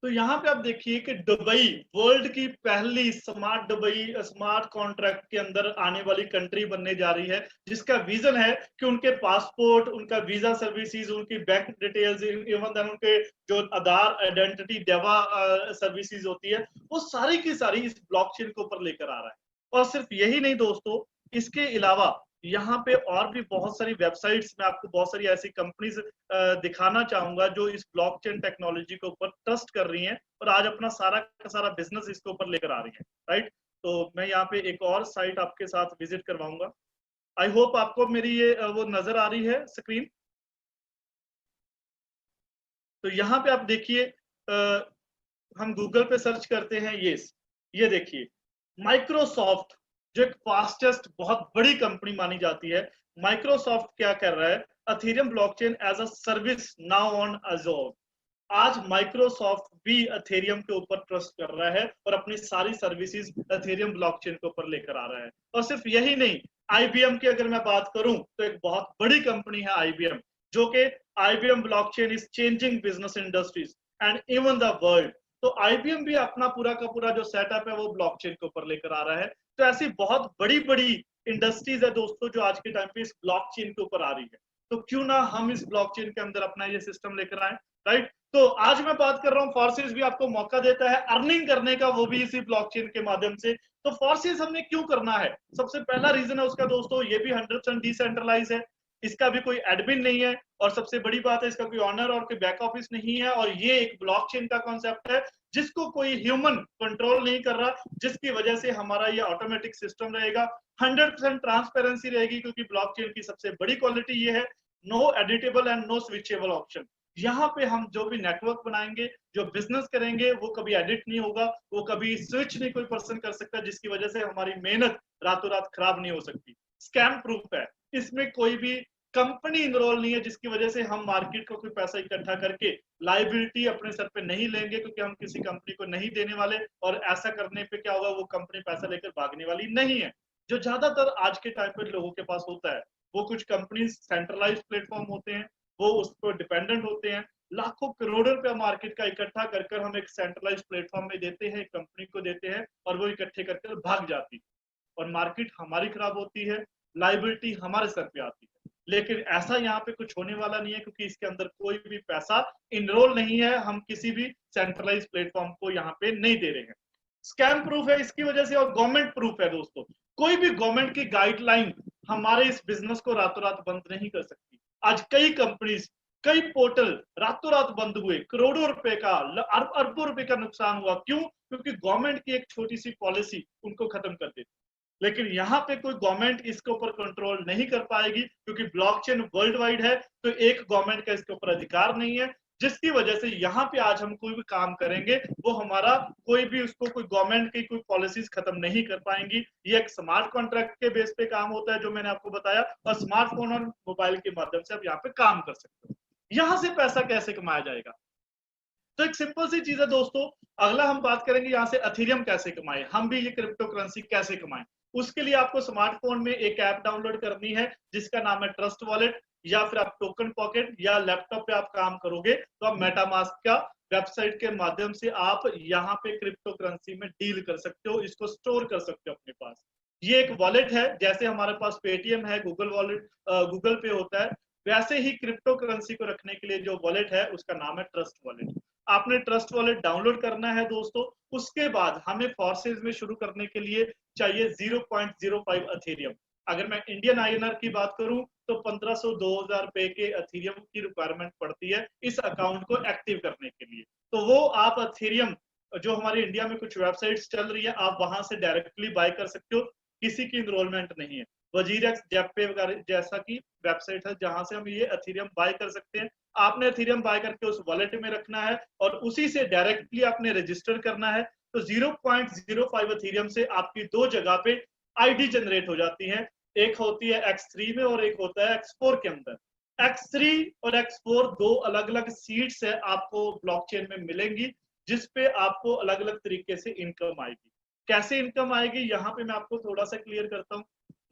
तो यहाँ पे आप देखिए कि Dubai world की पहली smart contract के अंदर आने वाली कंट्री बनने जा रही है, जिसका विजन है कि उनके पासपोर्ट, उनका वीजा सर्विसेज, उनकी बैंक डिटेल्स, इवन देन उनके जो आधार आइडेंटिटी डेवा सर्विसेज होती है, वो सारी की सारी इस ब्लॉकचेन के ऊपर लेकर आ रहा है। और सिर्फ यही नहीं दोस्तों, इसके अलावा यहाँ पे और भी बहुत सारी वेबसाइट्स, मैं आपको बहुत सारी ऐसी कंपनीज दिखाना चाहूंगा जो इस ब्लॉकचेन टेक्नोलॉजी के ऊपर ट्रस्ट कर रही हैं और आज अपना सारा का सारा बिजनेस इसके ऊपर लेकर आ रही हैं, राइट। तो मैं यहाँ पे एक और साइट आपके साथ विजिट करवाऊंगा। आई होप आपको मेरी ये वो नजर आ रही है स्क्रीन। तो यहाँ पे आप देखिए, हम गूगल पे सर्च करते हैं, ये देखिए माइक्रोसॉफ्ट, जो एक फास्टेस्ट बहुत बड़ी कंपनी मानी जाती है। माइक्रोसॉफ्ट क्या कर रहा है, Ethereum blockchain as a service now on Azure. आज माइक्रोसॉफ्ट भी एथेरियम के ऊपर ट्रस्ट कर रहा है और अपनी सारी सर्विसेज एथेरियम ब्लॉकचेन के ऊपर लेकर आ रहा है। और सिर्फ यही नहीं, आईबीएम की अगर मैं बात करूं तो एक बहुत बड़ी कंपनी है आईबीएम, जो कि IBM blockchain is changing business industries and even the world. तो आईबीएम भी अपना पूरा का पूरा जो सेटअप है वो ब्लॉकचेन के ऊपर लेकर आ रहा है। तो ऐसी बहुत बड़ी बड़ी इंडस्ट्रीज है दोस्तों जो आज के टाइम पे इस ब्लॉकचेन के ऊपर आ रही है। तो क्यों ना हम इस ब्लॉकचेन के अंदर अपना ये सिस्टम लेकर आए, राइट। तो आज मैं बात कर रहा हूँ, फोर्सेस भी आपको मौका देता है अर्निंग करने का, वो भी इसी ब्लॉकचेन के माध्यम से। तो फोर्सेस हमने क्यों करना है, सबसे पहला रीजन है उसका दोस्तों, ये भी 100% डिसेंट्रलाइज है, इसका भी कोई एडमिन नहीं है, और सबसे बड़ी बात है इसका कोई ऑनर और कोई बैक ऑफिस नहीं है। और ये एक ब्लॉकचेन का कॉन्सेप्ट है जिसको कोई ह्यूमन कंट्रोल नहीं कर रहा, जिसकी वजह से हमारा ये ऑटोमेटिक सिस्टम रहेगा। 100% ट्रांसपेरेंसी रहेगी, क्योंकि ब्लॉकचेन की सबसे बड़ी क्वालिटी ये है, no editable and no switchable option. यहाँ पे हम जो भी नेटवर्क बनाएंगे, जो बिजनेस करेंगे, वो कभी एडिट नहीं होगा, वो कभी स्विच नहीं कोई पर्सन कर सकता, जिसकी वजह से हमारी मेहनत रातों रात खराब नहीं हो सकती। स्कैम प्रूफ है, इसमें कोई भी कंपनी इनरोल नहीं है, जिसकी वजह से हम मार्केट को कोई पैसा इकट्ठा करके लाइबिलिटी अपने सर पे नहीं लेंगे, क्योंकि हम किसी कंपनी को नहीं देने वाले। और ऐसा करने पे क्या होगा, वो कंपनी पैसा लेकर भागने वाली नहीं है, जो ज्यादातर आज के टाइम पे लोगों के पास होता है। वो कुछ कंपनी सेंट्रलाइज प्लेटफॉर्म होते हैं, वो उस पर डिपेंडेंट होते हैं, लाखों करोड़ों रुपया मार्केट का इकट्ठा कर हम एक सेंट्रलाइज प्लेटफॉर्म में देते हैं, कंपनी को देते हैं, और वो इकट्ठे करके भाग जाती है, और मार्केट हमारी खराब होती है, लाइबिलिटी हमारे सर पे आती है। लेकिन ऐसा यहाँ पे कुछ होने वाला नहीं है, क्योंकि इसके अंदर कोई भी पैसा इनरोल नहीं है, हम किसी भी सेंट्रलाइज प्लेटफॉर्म को यहाँ पे नहीं दे रहे हैं। स्कैम प्रूफ है इसकी वजह से, और गवर्नमेंट प्रूफ है दोस्तों। कोई भी गवर्नमेंट की गाइडलाइन हमारे इस बिजनेस को रातों रात बंद नहीं कर सकती। आज कई कंपनीज, कई पोर्टल रातों रात बंद हुए, करोड़ों रुपए का, अरबों रुपए का नुकसान हुआ। क्यों? क्योंकि गवर्नमेंट की एक छोटी सी पॉलिसी उनको खत्म कर देती। लेकिन यहाँ पे कोई गवर्नमेंट इसके ऊपर कंट्रोल नहीं कर पाएगी, क्योंकि ब्लॉकचेन वर्ल्ड वाइड है, तो एक गवर्नमेंट का इसके ऊपर अधिकार नहीं है, जिसकी वजह से यहाँ पे आज हम कोई भी काम करेंगे, वो हमारा कोई भी उसको कोई गवर्नमेंट की कोई पॉलिसीज खत्म नहीं कर पाएंगी। ये एक स्मार्ट कॉन्ट्रैक्ट के बेस पे काम होता है, जो मैंने आपको बताया, और स्मार्टफोन और मोबाइल के माध्यम से आप यहाँ पे काम कर सकते हो। यहाँ से पैसा कैसे कमाया जाएगा, तो एक सिंपल सी चीज है दोस्तों। अगला हम बात करेंगे यहाँ से एथेरियम कैसे कमाए, हम भी ये क्रिप्टो करेंसी कैसे कमाएं। उसके लिए आपको स्मार्टफोन में एक ऐप डाउनलोड करनी है, जिसका नाम है ट्रस्ट वॉलेट, या फिर आप टोकन पॉकेट, या लैपटॉप पे आप काम करोगे तो आप मेटामास्क का वेबसाइट के माध्यम से आप यहाँ पे क्रिप्टो करेंसी में डील कर सकते हो, इसको स्टोर कर सकते हो अपने पास। ये एक वॉलेट है, जैसे हमारे पास पेटीएम है, गूगल वॉलेट, गूगल पे होता है, वैसे ही क्रिप्टो करेंसी को रखने के लिए जो वॉलेट है उसका नाम है ट्रस्ट वॉलेट। आपने ट्रस्ट वॉलेट डाउनलोड करना है दोस्तों। उसके बाद हमें फोर्सेज में शुरू करने के लिए चाहिए 0.05 एथेरियम। अगर मैं इंडियन आईएनआर की बात करूं तो 1500-2000 रुपए के एथेरियम की रिक्वायरमेंट पड़ती है इस अकाउंट को एक्टिव करने के लिए। तो वो आप एथेरियम, जो हमारे इंडिया में कुछ वेबसाइट्स चल रही है, आप वहां से डायरेक्टली बाय कर सकते हो, किसी की इनरोलमेंट नहीं है। वजीरेक्स, जेपे वगैरह जैसा की वेबसाइट है जहां से हम ये एथेरियम बाय कर सकते हैं। आपने एथेरियम बाय करके उस वॉलेट में रखना है और उसी से डायरेक्टली आपने रजिस्टर करना है। तो 0.05 एथेरियम से आपकी दो जगह पे आईडी जनरेट हो जाती है, एक होती है X3 में और एक होता है X4 के अंदर। X3 और X4 दो अलग अलग सीड्स है आपको ब्लॉकचेन में मिलेंगी। जिसपे आपको अलग अलग तरीके से इनकम आएगी। कैसे इनकम आएगी यहाँ पे मैं आपको थोड़ा सा क्लियर करता हूँ।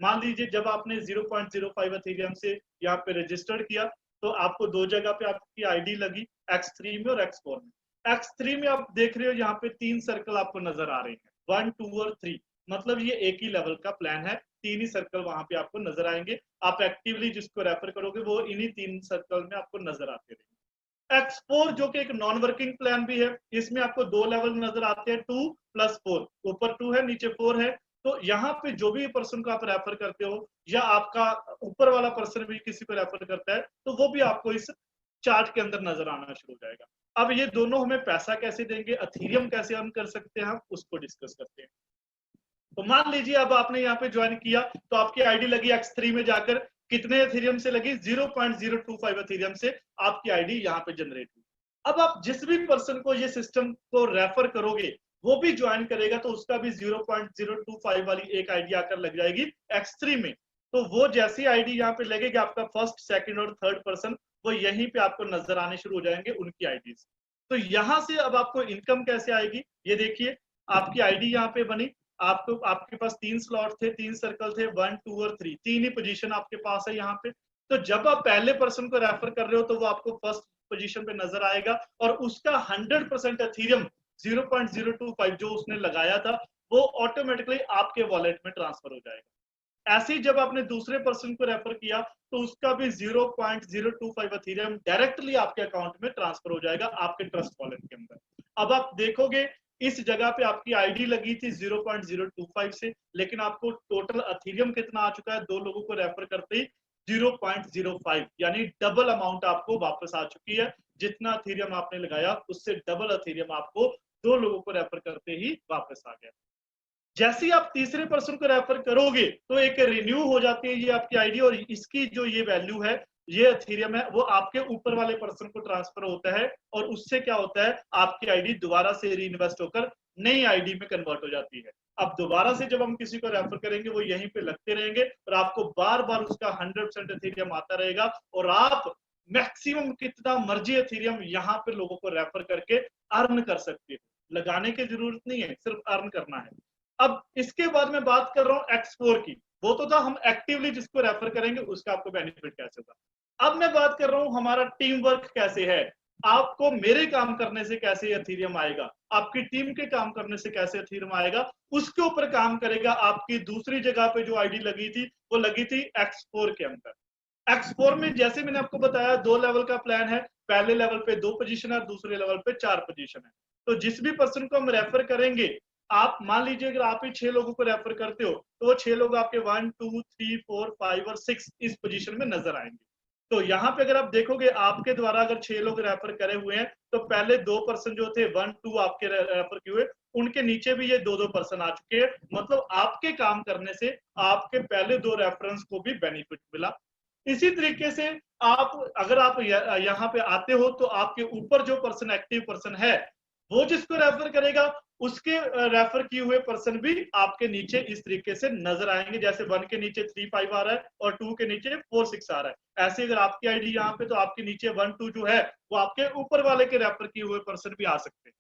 मान लीजिए जब आपने 0.05 एथेरियम से यहाँ पे रजिस्टर्ड किया तो आपको दो जगह पे आपकी आईडी लगी, X3 में और X4 में। X3 में आप देख रहे हो यहाँ पे 3 सर्कल आपको नजर आ रहे हैं, 1, 2 और 3। मतलब ये एक ही लेवल का प्लान है, 3 ही सर्कल वहां पे आपको नजर आएंगे। आप एक्टिवली जिसको रेफर करोगे वो इन्हीं 3 सर्कल में आपको नजर आते रहेंगे। X4 जो कि एक नॉन वर्किंग प्लान भी है, इसमें आपको 2 लेवल नजर आते हैं, 2 + 4। ऊपर 2 है, नीचे 4 है। तो यहाँ पे जो भी पर्सन को आप रेफर करते हो या आपका ऊपर वाला पर्सन भी किसी को रेफर करता है तो वो भी आपको इस चार्ट के अंदर नजर आना शुरू हो जाएगा। अब ये दोनों हमें पैसा कैसे देंगे, अथीरियम कैसे अर्न कर सकते हैं, हम उसको डिस्कस करते हैं। तो मान लीजिए अब आपने यहाँ पे ज्वाइन किया तो आपकी आईडी लगी X3 में जाकर, कितने एथेरियम से लगी, 0.025 एथेरियम से आपकी आईडी यहाँ पे जनरेट हुई। अब आप जिस भी पर्सन को ये सिस्टम को रेफर करोगे वो भी ज्वाइन करेगा तो उसका भी 0.025 वाली एक आईडी आकर लग जाएगी X3 में। तो वो जैसी आईडी यहाँ पे लगेगी आपका फर्स्ट, सेकंड और थर्ड पर्सन वो यहीं पे आपको नजर आने शुरू हो जाएंगे उनकी आईडी से। तो यहाँ से अब आपको इनकम कैसे आएगी, ये देखिए आपकी आईडी यहाँ पे बनी, आपको आपके पास 3 स्लॉट थे, 3 सर्कल थे, 1, 2 और 3, 3 ही पोजीशन आपके पास है यहाँ पे। तो जब आप पहले पर्सन को रेफर कर रहे हो तो वो आपको फर्स्ट पोजीशन पे नजर आएगा और उसका 100% एथेरियम 0.025 जो उसने लगाया था वो ऑटोमेटिकली आपके वॉलेट में ट्रांसफर हो जाएगा। ऐसे ही जब आपने दूसरे पर्सन को रेफर किया तो उसका भी 0.025 एथेरियम डायरेक्टली आपके अकाउंट में ट्रांसफर हो जाएगा आपके ट्रस्ट वॉलेट के अंदर। अब आप देखोगे इस जगह पे आपकी आईडी लगी थी 0.025 से, लेकिन आपको टोटल एथेरियम कितना आ चुका है, 2 लोगों को रेफर करते ही 0.05, यानी डबल अमाउंट आपको वापस आ चुकी है। जितना एथेरियम आपने लगाया उससे डबल एथेरियम आपको 2 लोगों को रेफर करते ही वापस आ गया। जैसे ही आप तीसरे पर्सन को रेफर करोगे तो एक रिन्यू हो जाती है ये आपकी आईडी और इसकी जो ये वैल्यू है, ये एथेरियम है, वो आपके ऊपर वाले पर्सन को ट्रांसफर होता है और उससे क्या होता है आपकी आईडी दोबारा से रीइन्वेस्ट होकर नई आईडी में कन्वर्ट हो जाती है। अब दोबारा से जब हम किसी को रेफर करेंगे वो यहीं पे लगते रहेंगे और आपको बार बार उसका 100% एथेरियम आता रहेगा और आप मैक्सिमम कितना मर्जी एथेरियम यहाँ पे लोगों को रेफर करके अर्न कर सकते हो। लगाने की जरूरत नहीं है, सिर्फ अर्न करना है। अब इसके बाद मैं बात कर रहा हूँ X4 की, वो तो था हम एक्टिवली जिसको रेफर करेंगे उसका आपको बेनिफिट कैसे होगा। अब मैं बात कर रहा हूँ हमारा टीम वर्क कैसे है, आपको मेरे काम करने से कैसे एथेरियम आएगा, आपकी टीम के काम करने से कैसे एथेरियम आएगा, उसके ऊपर काम करेगा आपकी दूसरी जगह पे जो आईडी लगी थी वो लगी थी X4 के अंदर। X4 में जैसे मैंने आपको बताया 2 लेवल का प्लान है, पहले लेवल पे 2 पोजीशन है, दूसरे लेवल पे 4 पोजीशन है। तो जिस भी पर्सन को हम रेफर करेंगे, आप मान लीजिए अगर आप ही 6 लोगों को रेफर करते हो तो वो 6 लोग आपके 1, 2, 3, 4, 5 और 6 इस पोजीशन में नजर आएंगे। तो यहाँ पे अगर आप देखोगे आपके द्वारा अगर 6 लोग रेफर करे हुए हैं तो पहले 2 पर्सन जो थे 1, 2 आपके रेफर किए हुए, उनके नीचे भी ये 2 पर्सन आ चुके हैं। मतलब आपके काम करने से आपके पहले 2 रेफरेंस को भी बेनिफिट मिला। इसी तरीके से आप अगर आप यहाँ पे आते हो तो आपके ऊपर जो पर्सन एक्टिव पर्सन है वो जिसको रेफर करेगा उसके रेफर किए हुए पर्सन भी आपके नीचे इस तरीके से नजर आएंगे, जैसे 1 के नीचे 3, 5 आ रहा है और 2 के नीचे 4, 6 आ रहा है। ऐसे अगर आपकी आईडी यहाँ पे तो आपके नीचे 1, 2 जो है वो आपके ऊपर वाले के रेफर किए हुए पर्सन भी आ सकते हैं।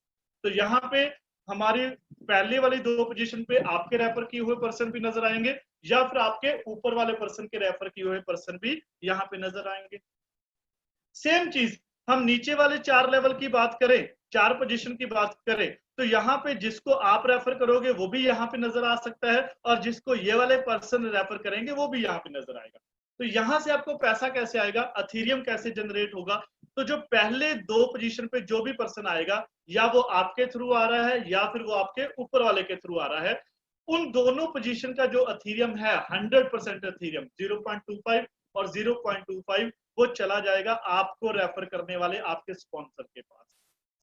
तो यहाँ पे हमारी पहले वाली 2 पोजीशन पे आपके रेफर किए हुए पर्सन भी नजर आएंगे या फिर आपके ऊपर वाले पर्सन के रेफर किए हुए पर्सन भी यहाँ पे नजर आएंगे। सेम चीज हम नीचे वाले 4 लेवल की बात करें, 4 पोजीशन की बात करें तो यहाँ पे जिसको आप रेफर करोगे वो भी यहाँ पे नजर आ सकता है और जिसको ये वाले पर्सन रेफर करेंगे वो भी यहाँ पे नजर आएगा। तो यहाँ से आपको पैसा कैसे आएगा, एथेरियम कैसे जनरेट होगा, तो जो पहले 2 पोजीशन पे जो भी पर्सन आएगा या वो आपके थ्रू आ रहा है या फिर वो आपके ऊपर वाले के थ्रू आ रहा है, उन दोनों पोजीशन का जो एथेरियम है 100% एथेरियम 0.25 और 0.25 वो चला जाएगा आपको रेफर करने वाले आपके स्पॉन्सर के पास।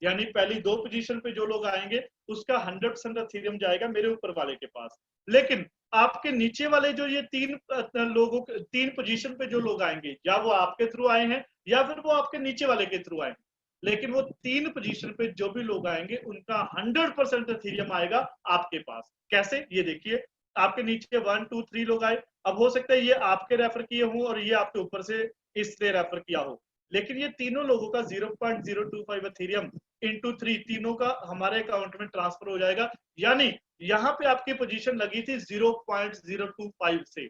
यानी पहली 2 पोजीशन पे जो लोग आएंगे उसका 100% एथेरियम जाएगा मेरे ऊपर वाले के पास। लेकिन आपके नीचे वाले जो ये 3 पोजीशन पे जो लोग आएंगे या वो आपके थ्रू आए हैं या फिर वो आपके नीचे वाले के थ्रू आए, लेकिन वो 3 पोजीशन पे जो भी लोग आएंगे उनका 100% एथेरियम आएगा आपके पास। कैसे, ये देखिए आपके नीचे 1, 2, 3 लोग आए, अब हो सकता है ये आपके रेफर किए हों और ये आपके ऊपर से इसने रेफर किया हो, लेकिन ये तीनों लोगों का 0.025 एथेरियम इंटू 3 तीनों का हमारे अकाउंट में ट्रांसफर हो जाएगा। यानी यहाँ पे आपकी पोजीशन लगी थी 0.025 से,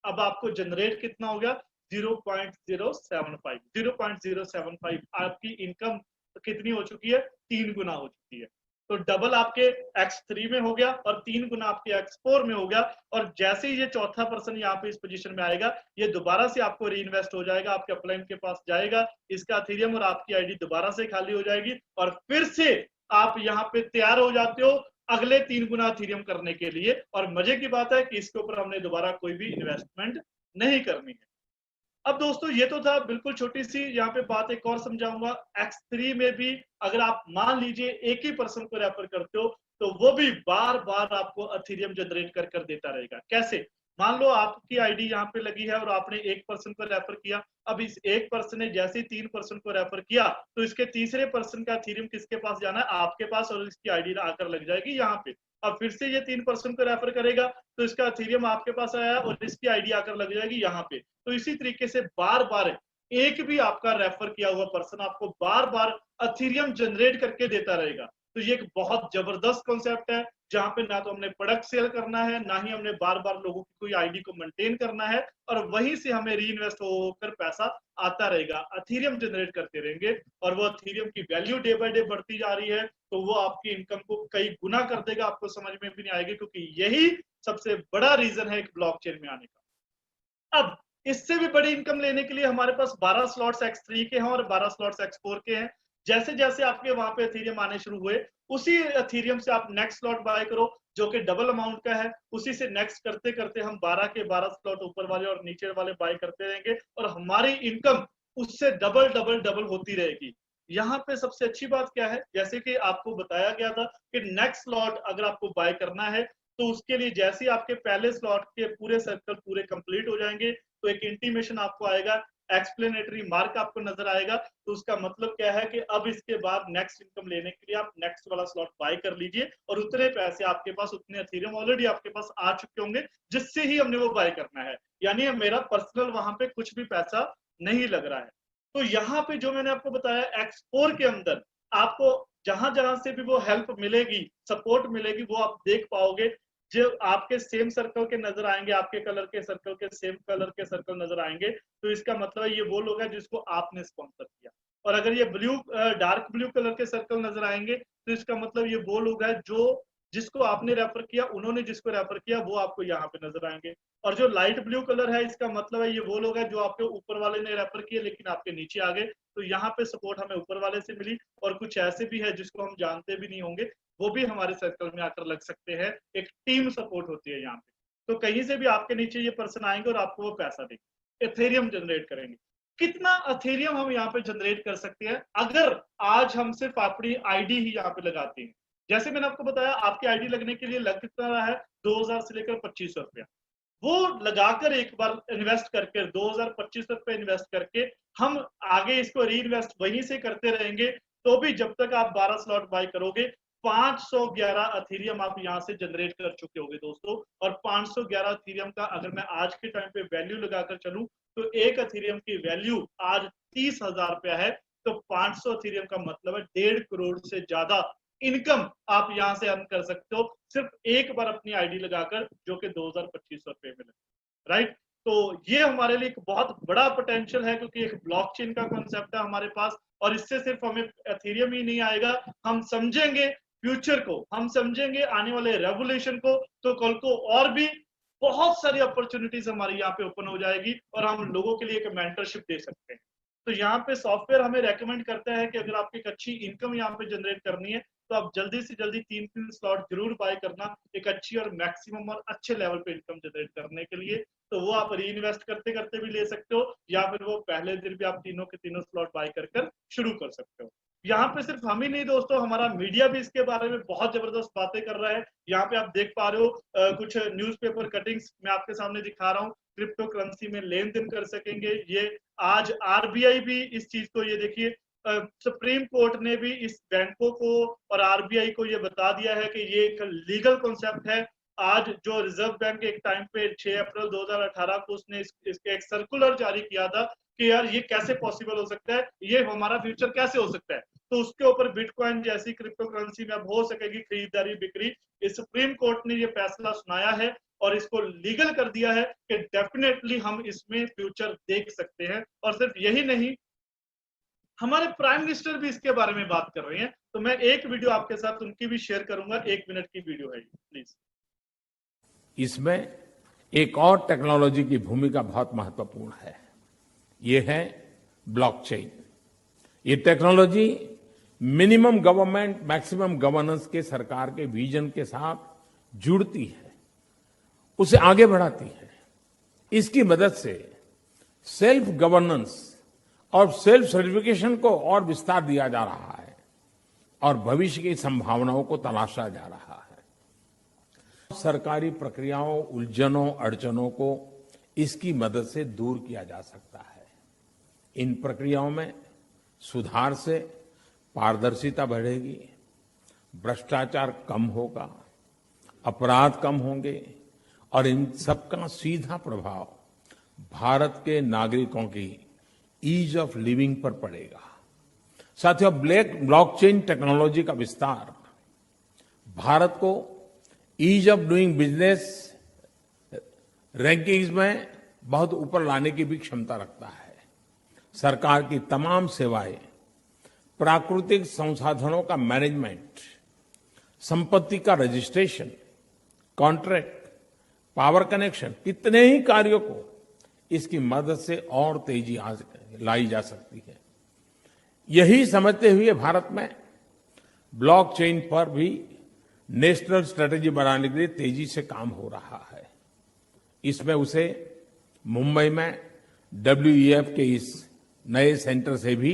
अब आपको जनरेट कितना हो गया 0.075। 0.075 आपकी इनकम कितनी हो चुकी है, 3 गुना हो चुकी है। तो डबल आपके X3 में हो गया और 3 गुना आपके X4 में हो गया। और जैसे ही ये चौथा पर्सन यहाँ पे इस पोजीशन में आएगा, ये दोबारा से आपको री इन्वेस्ट हो जाएगा, आपके अपलाइन के पास जाएगा इसका अथेरियम और आपकी आईडी दोबारा से खाली हो जाएगी और फिर से आप यहाँ पे तैयार हो जाते हो अगले 3 गुना अथेरियम करने के लिए। और मजे की बात है कि इसके ऊपर हमने दोबारा कोई भी इन्वेस्टमेंट नहीं करनी है। अब दोस्तों ये तो था बिल्कुल छोटी सी, यहाँ पे बात एक और समझाऊंगा। X3 में भी अगर आप मान लीजिए एक ही पर्सन को रेफर करते हो तो वो भी बार बार आपको अथेरियम जनरेट कर देता रहेगा। कैसे? मान लो आपकी आईडी यहाँ पे लगी है और आपने एक पर्सन को रेफर किया। अब इस एक पर्सन ने जैसे ही 3 पर्सन को रेफर किया तो इसके तीसरे पर्सन का अथेरियम किसके पास जाना है, आपके पास, और इसकी आईडी आकर लग जाएगी यहाँ पे। अब फिर से ये 3 पर्सन को रेफर करेगा तो इसका अथेरियम आपके पास आया और इसकी आईडी आकर लग जाएगी यहाँ पे। तो इसी तरीके से बार बार एक भी आपका रेफर किया हुआ पर्सन आपको बार बार अथेरियम जनरेट करके देता रहेगा। तो ये एक बहुत जबरदस्त कॉन्सेप्ट है जहां पे ना तो हमने प्रोडक्ट सेल करना है, ना ही हमने बार बार लोगों की कोई आईडी को मेंटेन करना है, और वहीं से हमें री इन्वेस्ट होकर पैसा आता रहेगा। अथेरियम जनरेट करते रहेंगे और वो अथेरियम की वैल्यू डे बाय डे बढ़ती जा रही है, तो वो आपकी इनकम को कई गुना कर देगा, आपको समझ में भी नहीं आएगी, क्योंकि यही सबसे बड़ा रीजन है एक ब्लॉकचेन में आने का। अब इससे भी बड़ी इनकम लेने के लिए हमारे पास 12 स्लॉट्स X3 के हैं और 12 स्लॉट्स X4 के हैं। जैसे जैसे आपके वहां पे अथेरियम आने शुरू हुए, उसी अथेरियम से आप नेक्स्ट स्लॉट बाय करो जो कि डबल अमाउंट का है। उसी से नेक्स्ट करते करते हम 12 के 12 स्लॉट ऊपर वाले और नीचे वाले बाय करते रहेंगे और हमारी इनकम उससे डबल डबल डबल होती रहेगी। यहाँ पे सबसे अच्छी बात क्या है, जैसे कि आपको बताया गया था कि नेक्स्ट स्लॉट अगर आपको बाय करना है तो उसके लिए जैसे ही आपके पहले स्लॉट के पूरे सर्कल पूरे कंप्लीट हो जाएंगे तो एक इंटीमेशन आपको आएगा, एक्सप्लेनेटरी मार्क आपको नजर आएगा। तो उसका मतलब क्या है कि अब इसके बाद नेक्स्ट इनकम लेने के लिए आप नेक्स्ट वाला स्लॉट बाय कर लीजिए और उतने पैसे आपके पास, उतने अथेरियम ऑलरेडी आपके पास आ चुके होंगे जिससे ही हमने वो बाय करना है। यानी मेरा पर्सनल वहां पे कुछ भी पैसा नहीं लग रहा है। तो यहाँ पे जो मैंने आपको बताया X4 के अंदर आपको जहां जहां से भी वो हेल्प मिलेगी, सपोर्ट मिलेगी, वो आप देख पाओगे। जो आपके सेम सर्कल के नजर आएंगे, आपके कलर के सर्कल के सेम कलर के सर्कल नजर आएंगे, तो इसका मतलब है ये वो लोग हैं जिसको आपने स्पॉन्सर किया। और अगर ये ब्लू डार्क ब्लू कलर के सर्कल नजर आएंगे तो इसका मतलब ये वो लोग हैं जो जिसको आपने रेफर किया, उन्होंने जिसको रेफर किया वो आपको यहाँ पे नजर आएंगे। और जो लाइट ब्लू कलर है इसका मतलब है ये वो लोग हैं जो आपके ऊपर वाले ने रेफर किए लेकिन आपके नीचे आ गए। तो यहाँ पे सपोर्ट हमें ऊपर वाले से मिली। और कुछ ऐसे भी है जिसको हम जानते भी नहीं होंगे, वो भी हमारे सर्कल में आकर लग सकते हैं। एक टीम सपोर्ट होती है यहाँ पे। तो कहीं से भी आपके नीचे ये पर्सन आएंगे और आपको वो पैसा देंगे, एथेरियम जनरेट करेंगे। कितना अथेरियम हम यहाँ पे जनरेट कर सकते हैं अगर आज हम सिर्फ अपनी आईडी ही यहाँ पे लगाते हैं। जैसे मैंने आपको बताया आपकी आईडी लगने के लिए लग कितना रहा है, 2000 से लेकर 2500 रुपया। वो लगाकर एक बार इन्वेस्ट करके 2000-2500 रुपए इन्वेस्ट करके हम आगे इसको री इन्वेस्ट वहीं से करते रहेंगे, तो भी जब तक आप 12 स्लॉट बाय करोगे 511 अथेरियम आप यहाँ से जनरेट कर चुके होगे दोस्तों। और 511 अथेरियम का अगर मैं आज के टाइम पे वैल्यू लगाकर चलूं तो एक अथेरियम की वैल्यू आज 30,000 रुपया है। तो 500 अथेरियम का मतलब है 1.5 करोड़ से ज्यादा इनकम आप यहाँ से अर्न कर सकते हो सिर्फ एक बार अपनी आईडी लगाकर, जो कि 2000-2500 रुपए में लगे। राइट, तो ये हमारे लिए एक बहुत बड़ा पोटेंशियल है क्योंकि एक ब्लॉकचेन का कॉन्सेप्ट है हमारे पास। और इससे सिर्फ हमें एथेरियम ही नहीं आएगा, हम समझेंगे फ्यूचर को, हम समझेंगे आने वाले रेवोल्यूशन को, तो कल को और भी बहुत सारी अपॉर्चुनिटीज हमारी यहाँ पे ओपन हो जाएगी और हम लोगों के लिए एक मेंटरशिप दे सकते हैं। तो यहाँ पे सॉफ्टवेयर हमें रेकमेंड करता है कि अगर आपको एक अच्छी इनकम यहाँ पे जनरेट करनी है तो आप जल्दी से जल्दी 3 स्लॉट जरूर बाय करना, एक अच्छी और मैक्सिमम और अच्छे लेवल पे इनकम जनरेट करने के लिए। तो वो आप री इन्वेस्ट करते करते भी ले सकते हो या फिर वो पहले दिन भी आप तीनों के तीनों स्लॉट बाय कर शुरू कर सकते हो। यहाँ पे सिर्फ हम ही नहीं दोस्तों, हमारा मीडिया भी इसके बारे में बहुत जबरदस्त बातें कर रहा है। यहाँ पे आप देख पा रहे हो कुछ न्यूज़पेपर कटिंग्स मैं आपके सामने दिखा रहा हूँ। क्रिप्टो करेंसी में लेन देन कर सकेंगे। ये आज आरबीआई भी इस चीज को, ये देखिए सुप्रीम कोर्ट ने भी इस बैंकों को और आरबीआई को ये बता दिया है कि ये एक लीगल कॉन्सेप्ट है। आज जो रिजर्व बैंक एक टाइम पे 6 अप्रैल 2018 को उसने इसके एक सर्कुलर जारी किया था कि यार ये कैसे पॉसिबल हो सकता है, ये हमारा फ्यूचर कैसे हो सकता है। तो उसके ऊपर बिटकॉइन जैसी क्रिप्टो करेंसी में अब हो सकेगी खरीदारी बिक्री। इस सुप्रीम कोर्ट ने ये फैसला सुनाया है और इसको लीगल कर दिया है कि डेफिनेटली हम इसमें फ्यूचर देख सकते हैं। और सिर्फ यही नहीं, हमारे प्राइम मिनिस्टर भी इसके बारे में बात कर रहे हैं। तो मैं एक वीडियो आपके साथ उनकी भी शेयर करूंगा, 1 मिनट की वीडियो है, प्लीज। इसमें एक और टेक्नोलॉजी की भूमिका बहुत महत्वपूर्ण है, ये है ब्लॉकचेन। ये technology minimum government maximum governance के सरकार के विजन के साथ जुड़ती है, उसे आगे बढ़ाती है। इसकी मदद से सेल्फ गवर्नेंस और सेल्फ सर्टिफिकेशन को और विस्तार दिया जा रहा है और भविष्य की संभावनाओं को तलाशा जा रहा है। सरकारी प्रक्रियाओं, उलझनों, अड़चनों को इसकी मदद से दूर किया जा सकता है। इन प्रक्रियाओं में सुधार से पारदर्शिता बढ़ेगी, भ्रष्टाचार कम होगा, अपराध कम होंगे और इन सबका सीधा प्रभाव भारत के नागरिकों की ईज ऑफ लिविंग पर पड़ेगा। साथियों, ब्लॉकचेन टेक्नोलॉजी का विस्तार भारत को ease of doing business rankings में बहुत ऊपर लाने की भी क्षमता रखता है। सरकार की तमाम सेवाएं, प्राकृतिक संसाधनों का मैनेजमेंट, संपत्ति का रजिस्ट्रेशन, कॉन्ट्रैक्ट, पावर कनेक्शन, कितने ही कार्यों को इसकी मदद से और तेजी लाई जा सकती है। यही समझते हुए भारत में ब्लॉकचेन पर भी नेशनल स्ट्रेटेजी बनाने के लिए तेजी से काम हो रहा है। इसमें उसे मुंबई में WEF के इस नए सेंटर से भी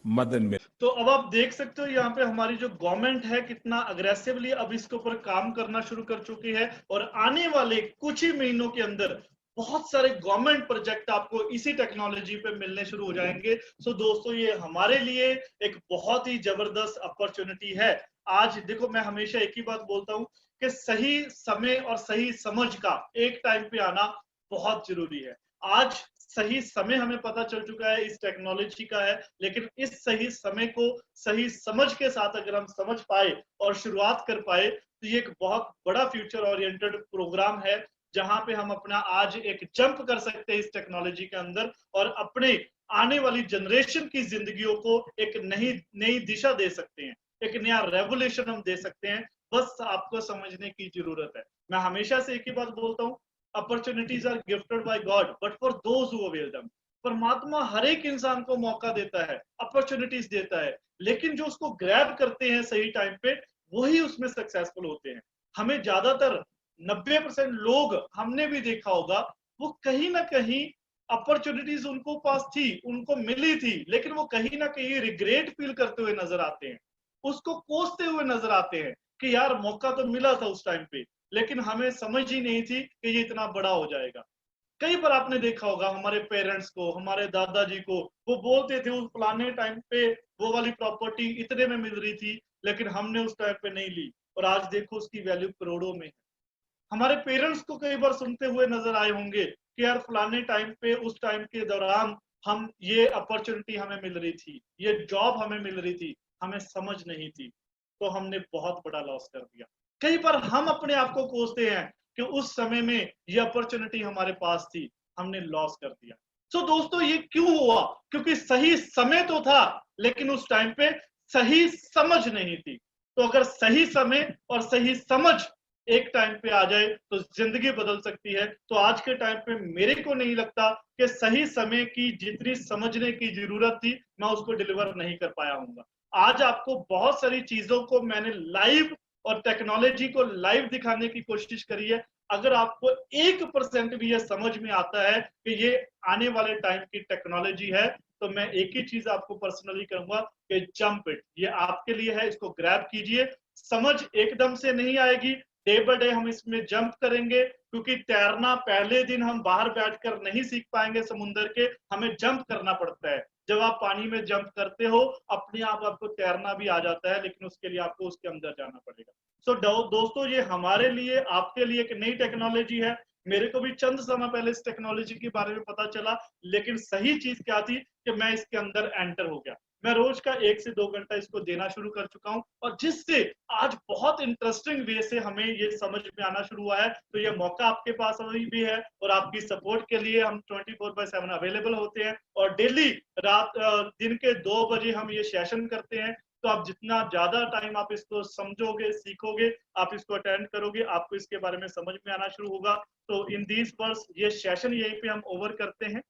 मदद मिले। तो अब आप देख सकते हो यहाँ पे हमारी जो गवर्नमेंट है कितना अग्रेसिवली अब इसके ऊपर काम करना शुरू कर चुकी है और आने वाले कुछ ही महीनों के अंदर बहुत सारे गवर्नमेंट प्रोजेक्ट आपको इसी टेक्नोलॉजी पे मिलने शुरू हो जाएंगे। सो दोस्तों, ये हमारे लिए एक बहुत ही जबरदस्त अपॉर्चुनिटी है। आज देखो, मैं हमेशा एक ही बात बोलता हूँ कि सही समय और सही समझ का एक टाइम पे आना बहुत जरूरी है। आज सही समय हमें पता चल चुका है, इस टेक्नोलॉजी का है, लेकिन इस सही समय को सही समझ के साथ अगर हम समझ पाए और शुरुआत कर पाए तो ये एक बहुत बड़ा फ्यूचर ओरिएंटेड प्रोग्राम है, जहां पे हम अपना आज एक जंप कर सकते हैं इस टेक्नोलॉजी के अंदर और अपने आने वाली जनरेशन की जिंदगियों को एक नई दिशा दे सकते हैं, एक नया रेवोल्यूशन हम दे सकते हैं। बस आपको समझने की जरूरत है। मैं हमेशा से एक ही बात बोलता हूँ, opportunities are gifted by God but for those who avail them. परमात्मा हर एक इंसान को मौका देता है, अपॉर्चुनिटीज देता है, लेकिन जो उसको ग्रैब करते हैं सही टाइम पे वही उसमें सक्सेसफुल होते हैं। हमें ज्यादातर 90% लोग, हमने भी देखा होगा, वो कहीं ना कहीं अपॉर्चुनिटीज उनको पास थी, उनको मिली थी, लेकिन वो कहीं ना कहीं रिग्रेट फील करते हुए नजर आते हैं, उसको कोसते हुए नजर आते हैं कि यार मौका तो मिला था उस टाइम पे, लेकिन हमें समझ ही नहीं थी कि ये इतना बड़ा हो जाएगा। कई बार आपने देखा होगा हमारे पेरेंट्स को, हमारे दादाजी को, वो बोलते थे उस फलाने टाइम पे वो वाली प्रॉपर्टी इतने में मिल रही थी, लेकिन हमने उस टाइम पे नहीं ली और आज देखो उसकी वैल्यू करोड़ों में है। हमारे पेरेंट्स को कई बार सुनते हुए नजर आए होंगे कि यार फलाने टाइम पे उस टाइम के दौरान हम ये अपॉर्चुनिटी हमें मिल रही थी, ये जॉब हमें मिल रही थी, हमें समझ नहीं थी, तो हमने बहुत बड़ा लॉस कर दिया। कई बार हम अपने आप को कोसते हैं कि उस समय में ये अपॉर्चुनिटी हमारे पास थी, हमने लॉस कर दिया। सो दोस्तों, ये क्यों हुआ? क्योंकि सही समय तो था, लेकिन उस टाइम पे सही समझ नहीं थी। तो अगर सही समय और सही समझ एक टाइम पे आ जाए तो जिंदगी बदल सकती है। तो आज के टाइम पे मेरे को नहीं लगता कि सही समय की जितनी समझने की जरूरत थी मैं उसको डिलीवर नहीं कर पाया हूँ। आज आपको बहुत सारी चीजों को मैंने लाइव और टेक्नोलॉजी को लाइव दिखाने की कोशिश करी है। अगर आपको 1% भी यह समझ में आता है कि ये आने वाले टाइम की टेक्नोलॉजी है, तो मैं एक ही चीज आपको पर्सनली कहूंगा कि जंप इट। ये आपके लिए है, इसको ग्रैब कीजिए। समझ एकदम से नहीं आएगी, डे बाय डे हम इसमें जंप करेंगे, क्योंकि तैरना पहले दिन हम बाहर बैठकर नहीं सीख पाएंगे समुद्र के, हमें जंप करना पड़ता है। जब आप पानी में जंप करते हो अपने आप आपको तैरना भी आ जाता है, लेकिन उसके लिए आपको उसके अंदर जाना पड़ेगा। सो दोस्तों, ये हमारे लिए, आपके लिए एक नई टेक्नोलॉजी है। मेरे को भी चंद समय पहले इस टेक्नोलॉजी के बारे में पता चला, लेकिन सही चीज क्या थी कि मैं इसके अंदर एंटर हो गया। मैं रोज का 1 से 2 घंटा इसको देना शुरू कर चुका हूं, और जिससे आज बहुत इंटरेस्टिंग वे से हमें ये समझ में आना शुरू हुआ है। तो ये मौका आपके पास अभी भी है, और आपकी सपोर्ट के लिए हम 24/7 अवेलेबल होते हैं, और डेली दिन के 2 बजे हम ये सेशन करते हैं। तो आप जितना ज्यादा टाइम आप इसको समझोगे, सीखोगे, आप इसको अटेंड करोगे, आपको इसके बारे में समझ में आना शुरू होगा। तो इन दीज वर्ड्स ये सेशन यहीं पे हम ओवर करते हैं।